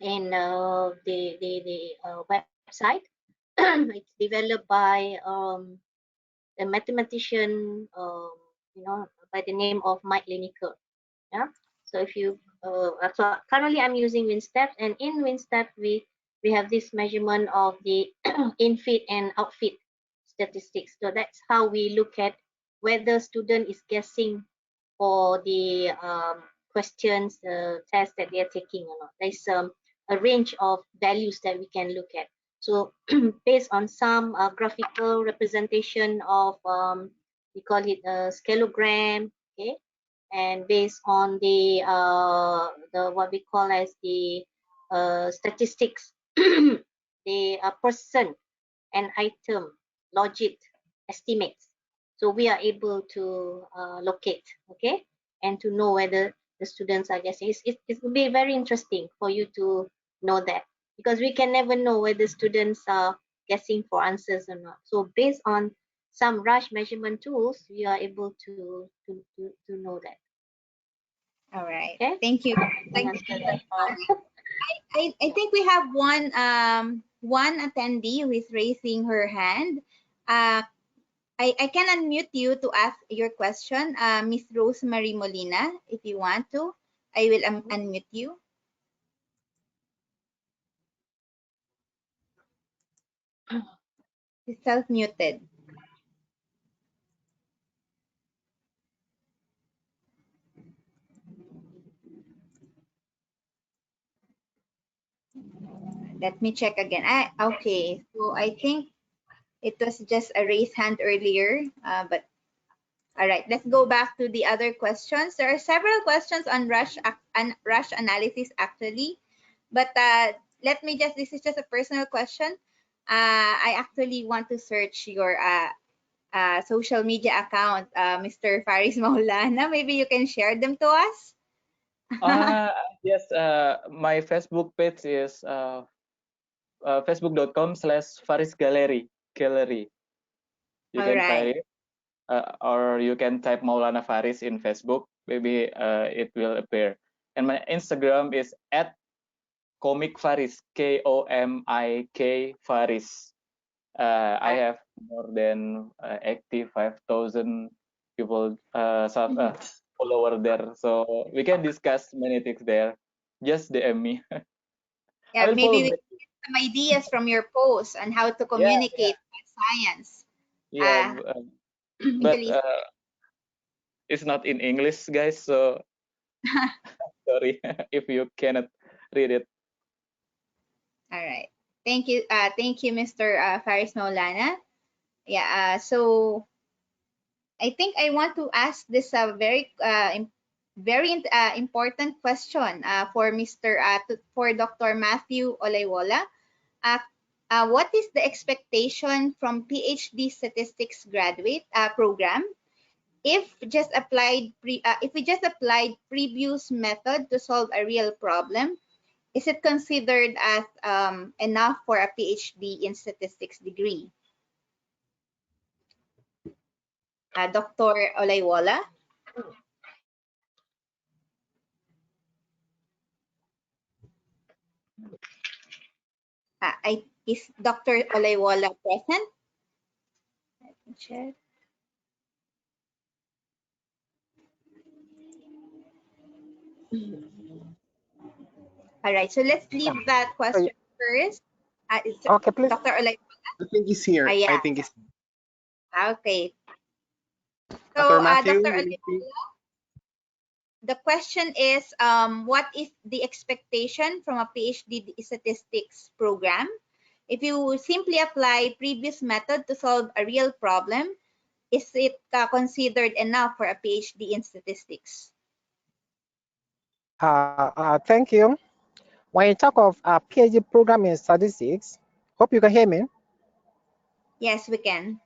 in the website. It's developed by a mathematician, by the name of Mike Lineker. Yeah. So if you so currently I'm using WinStep, and in WinStep we have this measurement of the in-fit and out-fit statistics. So that's how we look at whether student is guessing for the questions, tests that they are taking or not. There's a range of values that we can look at. So based on some graphical representation of we call it a scaleogram, okay, and based on the what we call as the statistics, the person and item logic estimates. So we are able to locate, okay, and to know whether the students are guessing. It will be very interesting for you to know that, because we can never know whether students are guessing for answers or not. So based on some Rush measurement tools, we are able to know that. All right. Okay. Thank you. Thank you. I think we have one attendee who is raising her hand. I can unmute you to ask your question, Miss Rosemary Molina, if you want to. I will unmute you. She's self-muted. Let me check again. Okay, so I think it was just a raised hand earlier, but all right, let's go back to the other questions. There are several questions on Rush analysis actually, but let me this is just a personal question. I actually want to search your social media account, Mr. Faris Maulana. Maybe you can share them to us. Yes, my Facebook page is facebook.com/Faris Gallery. You All can right. find it, or you can type Maulana Faris in Facebook. Maybe it will appear. And my Instagram is @comicfaris, KOMIK Faris. I have more than 85,000 people follower there, so we can discuss many things there. Just DM me. Yeah, I will maybe we follow back. can get some ideas from your post on how to communicate with science. Yeah, but Actually, it's not in English, guys. So sorry if you cannot read it. all right. Thank you, Mr. Faris Maulana. Yeah, so I think I want to ask this very important question for Dr. Matthew Olayiwola. Uh, what is the expectation from PhD statistics graduate program if we just applied previous method to solve a real problem? Is it considered as enough for a PhD in statistics degree? Dr. Olayiwola? Is Dr. Olayiwola present? Let me check. All right, so let's leave that question first. Okay, please. Dr. Olayiwola? I think he's here. Yeah. I think he's. Okay. Dr. So, Matthew, Dr. Olayiwola, the question is, what is the expectation from a PhD statistics program? If you simply apply previous method to solve a real problem, is it considered enough for a PhD in statistics? Thank you. When you talk of a PhD program in statistics, hope you can hear me. Yes, we can.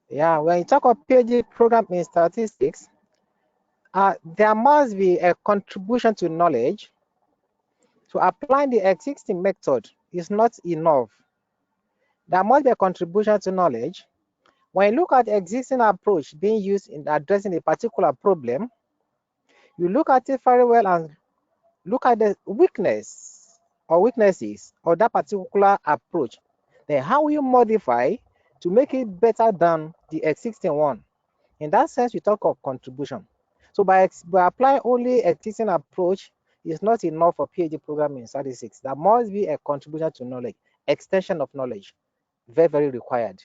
Yeah, when you talk of PhD program in statistics, there must be a contribution to knowledge. So applying the existing method is not enough. There must be a contribution to knowledge. When you look at the existing approach being used in addressing a particular problem, you look at it very well and look at the weaknesses of that particular approach. Then how will you modify to make it better than the existing one? In that sense, we talk of contribution. So by applying only existing approach is not enough for PhD program in statistics. There must be a contribution to knowledge, extension of knowledge, very, very required.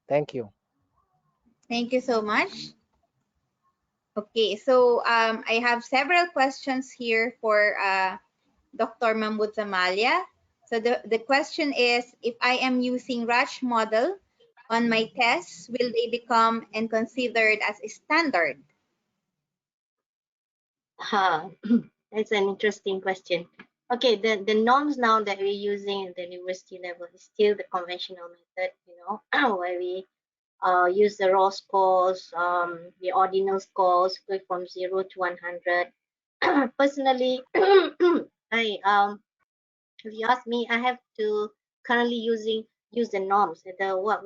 Thank you. Thank you so much. Okay, so I have several questions here for Dr. Mahmud Zamalia. So the question is, if I am using Raj model on my tests, will they become and considered as a standard? That's an interesting question. Okay, the norms now that we're using at the university level is still the conventional method, where we use the raw scores, the ordinal scores, going from 0 to 100. Personally, if you ask me, I have to currently use the norms, what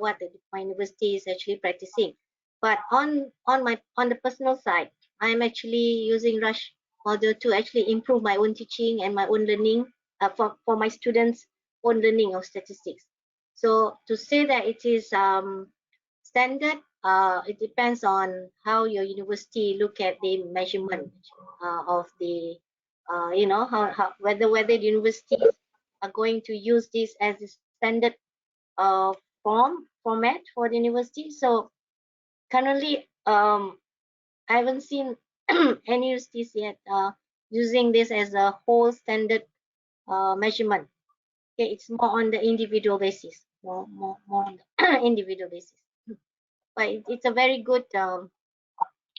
my university is actually practicing. But on the personal side, I'm actually using Rush model to actually improve my own teaching and my own learning for my students' own learning of statistics. So to say that it is standard, it depends on how your university look at the measurement of the how whether the universities are going to use this as a standard format for the university. So currently, I haven't seen any universities yet using this as a whole standard measurement. Okay, it's more on the individual basis, more on the individual basis. But it's a very good a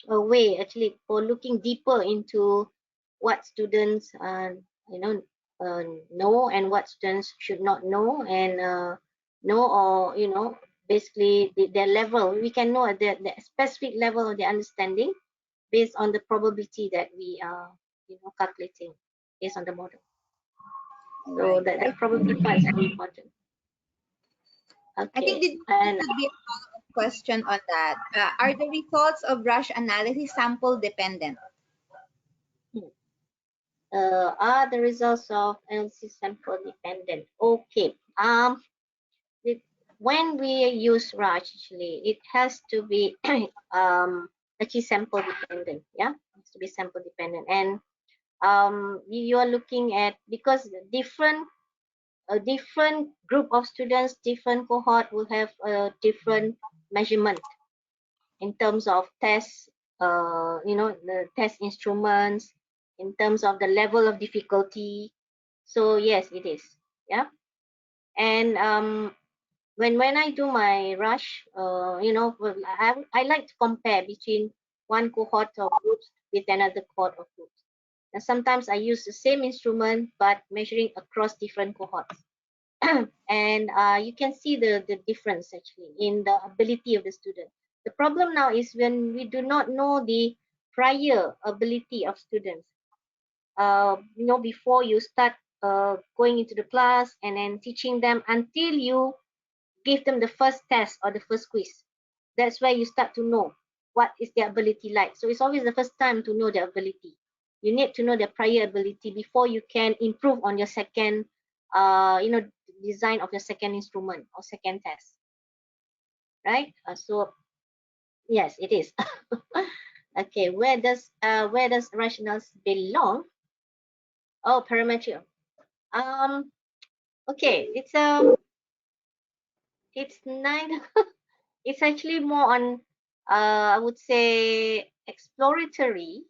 way actually for looking deeper into what students know and what students should not know, and know, or basically their level. We can know the specific level of their understanding based on the probability that we are calculating based on the model. So that probability part is very important. Okay. I think this would be a follow-up question on that. Are the results of Rush analysis sample dependent? Are the results of analysis sample dependent? Okay. When we use Raj, actually, it has to be actually sample dependent. Yeah, it has to be sample dependent, and you are looking at, because a different group of students, different cohort will have a different measurement in terms of tests, the test instruments, in terms of the level of difficulty. So yes, it is. Yeah. And when I do my rush, I like to compare between one cohort of groups with another cohort of groups. And sometimes I use the same instrument but measuring across different cohorts. And you can see the difference actually in the ability of the student. The problem now is when we do not know the prior ability of students. Before you start going into the class and then teaching them until you give them the first test or the first quiz. That's where you start to know what is their ability like. So it's always the first time to know their ability. You need to know their prior ability before you can improve on your second, design of your second instrument or second test. Right? So yes, it is. Okay, where does rationals belong? Oh, parametric. Okay, it's nine. It's actually more on, I would say, exploratory.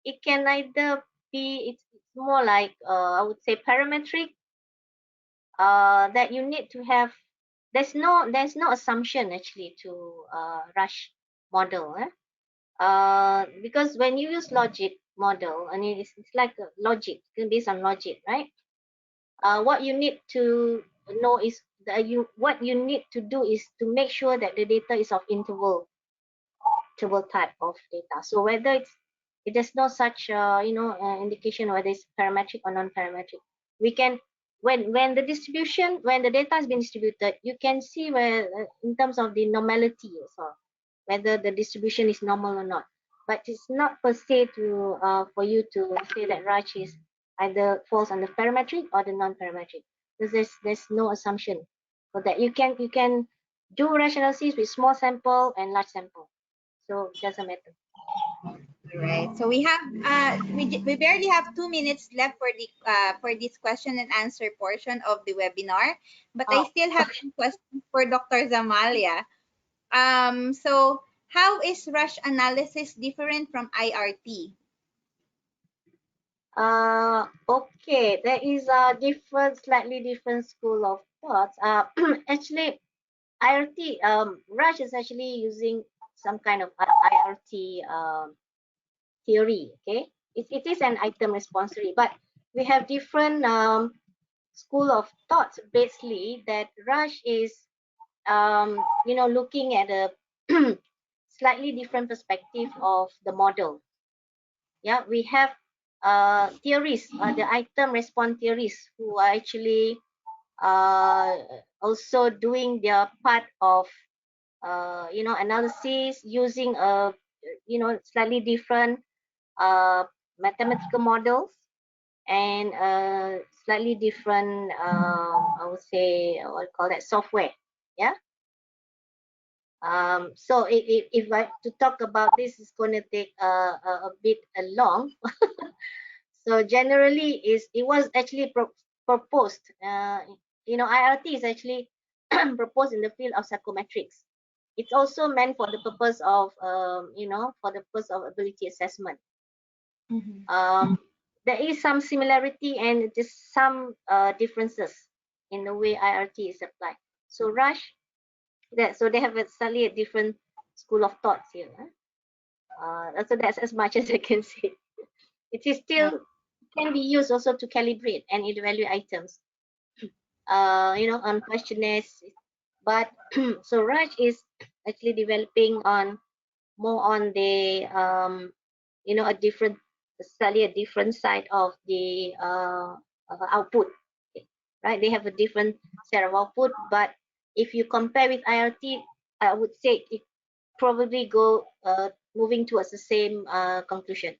It can either be, it's more like, I would say, parametric. That you need to have. There's no assumption actually to rush model. Because when you use logic model, and it's like a logic, based on logic, right? What you need to know is what you need to do is to make sure that the data is of interval type of data. So whether it has no such indication whether it's parametric or non-parametric. We can when the data has been distributed, you can see where in terms of the normality also, whether the distribution is normal or not. But it's not per se to for you to say that Raj is either falls under parametric or the non-parametric, because there's no assumption for that. You can do rational analysis with small sample and large sample, so it doesn't matter. Right. So we have we barely have 2 minutes left for this question and answer portion of the webinar, but I still have some questions for Dr. Zamalia. So how is rush analysis different from IRT? Okay, there is a slightly different school of thoughts. Actually, IRT, Rush is actually using some kind of IRT theory. Okay, it is an item response theory, but we have different school of thoughts. Basically, that Rush is looking at a slightly different perspective of the model. Yeah, we have theories, the item response theories, who are actually also doing their part of analysis using a slightly different mathematical models and slightly different I would say what I call that software. Yeah. So if I to talk about this is going to take a bit long. So generally it was actually proposed. IRT is actually proposed in the field of psychometrics. It's also meant for the purpose of for the purpose of ability assessment. There is some similarity and just some differences in the way IRT is applied. So Rush, so they have slightly a different school of thoughts here. So that's as much as I can say. It is still can be used also to calibrate and evaluate items, on questionnaires. But so Raj is actually developing on more on the slightly a different side of the output, right? They have a different set of output, but if you compare with IRT, I would say it probably go moving towards the same conclusion.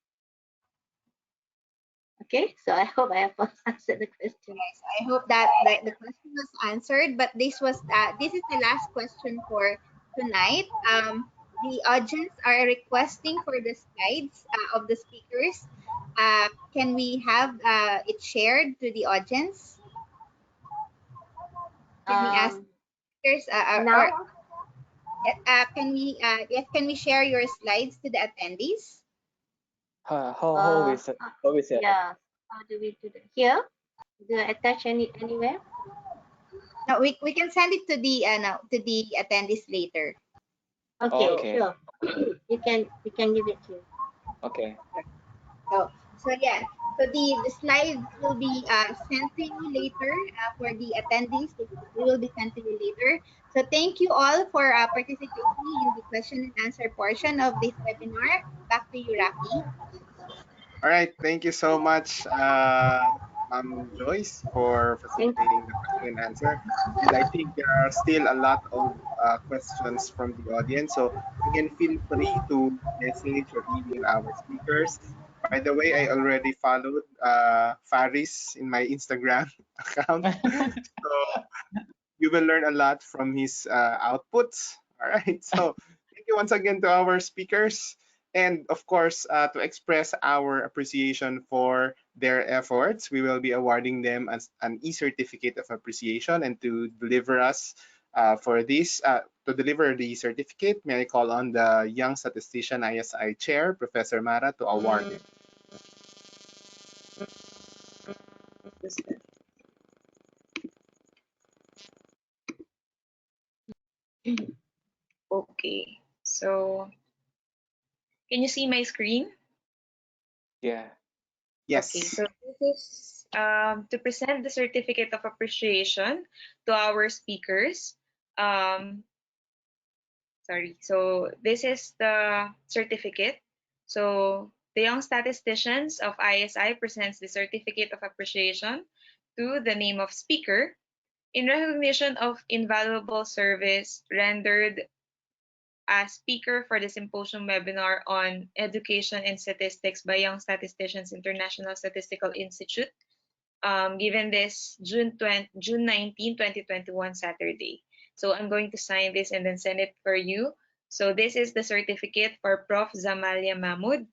Okay, so I hope I have answered the question. Yes, I hope that the question was answered. But this is the last question for tonight. The audience are requesting for the slides of the speakers. Can we have it shared to the audience? Can we ask speakers now? Can we share your slides to the attendees? How we say? Yeah. How do we do that? Here? Do I attach anywhere? No, we can send it to the no, to the attendees later. Okay, Okay. sure. You can give it to. Okay. So yeah, so the slides will be sent to you later for the attendees. They will be sent to you later. So thank you all for participating in the question and answer portion of this webinar. Back to you, Rafi. All right, thank you so much, Joyce, for Thank facilitating the question and answer. And I think there are still a lot of questions from the audience. So again, feel free to message or email our speakers. By the way, I already followed Faris in my Instagram account. So you will learn a lot from his outputs. All right. So thank you once again to our speakers. And of course, to express our appreciation for their efforts, we will be awarding them as an e-certificate of appreciation. And to deliver us for this, to deliver the certificate, may I call on the Young Statistician ISI Chair, Professor Mara, to award it. Okay, so can you see my screen? Yeah. Okay, Yes. so this is to present the certificate of appreciation to our speakers. Sorry, so this is the certificate. So the Young Statisticians of ISI presents the certificate of appreciation to the name of speaker in recognition of invaluable service rendered as speaker for the Symposium webinar on Education and Statistics by Young Statisticians International Statistical Institute, given this June 19, 2021 Saturday. So I'm going to sign this and then send it for you. So this is the certificate for Prof. Zamalia Mahmud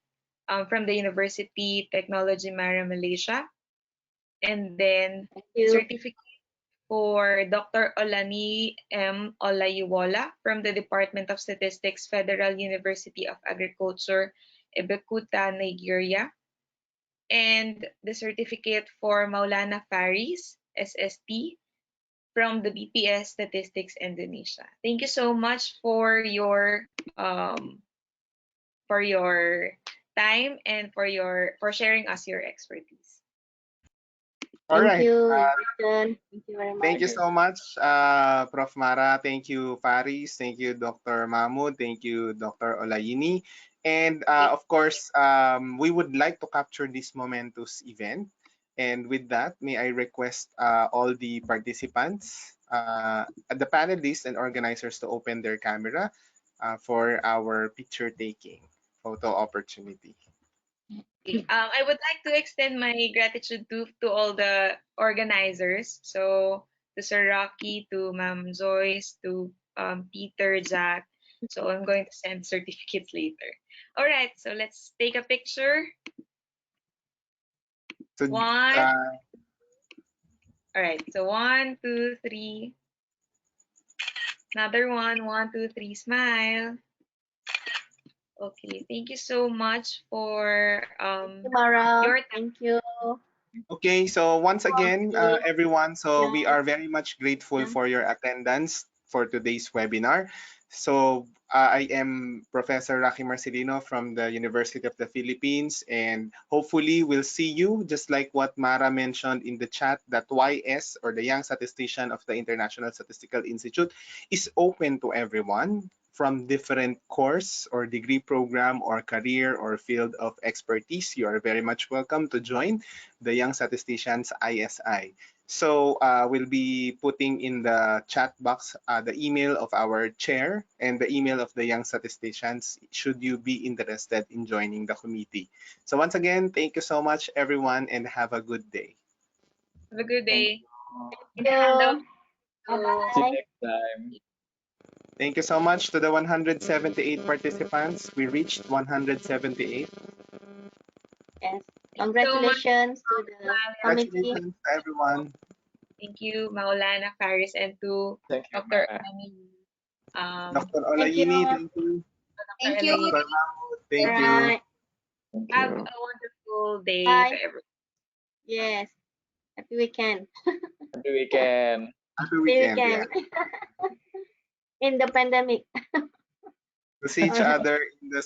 from the Universiti Teknologi Malaysia. And then certificate for Dr. Olani M. Olayiwola from the Department of Statistics, Federal University of Agriculture, Ebekuta, Nigeria. And the certificate for Maulana Faris, SST, from the BPS-Statistics, Indonesia. Thank you so much for your time and for sharing us your expertise. All right. you, Thank you very much. Thank you so much, Prof. Mara. Thank you, Faris. Thank you, Dr. Mahmud. Thank you, Dr. Olayini. And of course, we would like to capture this momentous event. And with that, may I request all the participants, the panelists and organizers to open their camera for our picture taking photo opportunity. I would like to extend my gratitude to all the organizers. So to Sir Rocky, to Ma'am Joyce, to Peter, Jack. So I'm going to send certificates later. All right, so let's take a picture. So, One. All right, so 1, 2, 3. Another one. 1, 2, 3. Smile. Okay, thank you so much for your time. Thank you. Okay, so once again, everyone, so we are very much grateful for your attendance for today's webinar. So I am Professor Rocky Marcelino from the University of the Philippines, and hopefully we'll see you, just like what Mara mentioned in the chat, that YS, or the Young Statistician of the International Statistical Institute, is open to everyone from different course or degree program or career or field of expertise. You are very much welcome to join the Young Statisticians ISI. So we'll be putting in the chat box the email of our chair and the email of the Young Statisticians should you be interested in joining the committee. So once again, thank you so much, everyone, and have a good day. Have a good day. Thank you. See you next time. Thank you so much to the 178 participants. We reached 178. Yes. Congratulations to the committee. Congratulations to everyone. Thank you, Maulana, Faris, and to Thank you, Dr. Mara. Olayini. Dr. Olayini, thank you. Thank you. Dr. Mahmud, thank All you. right. Thank Have you. a wonderful day Bye. to everyone. Yes. Happy weekend. Happy weekend. Happy weekend. weekend, yeah. In the pandemic. To see each other in the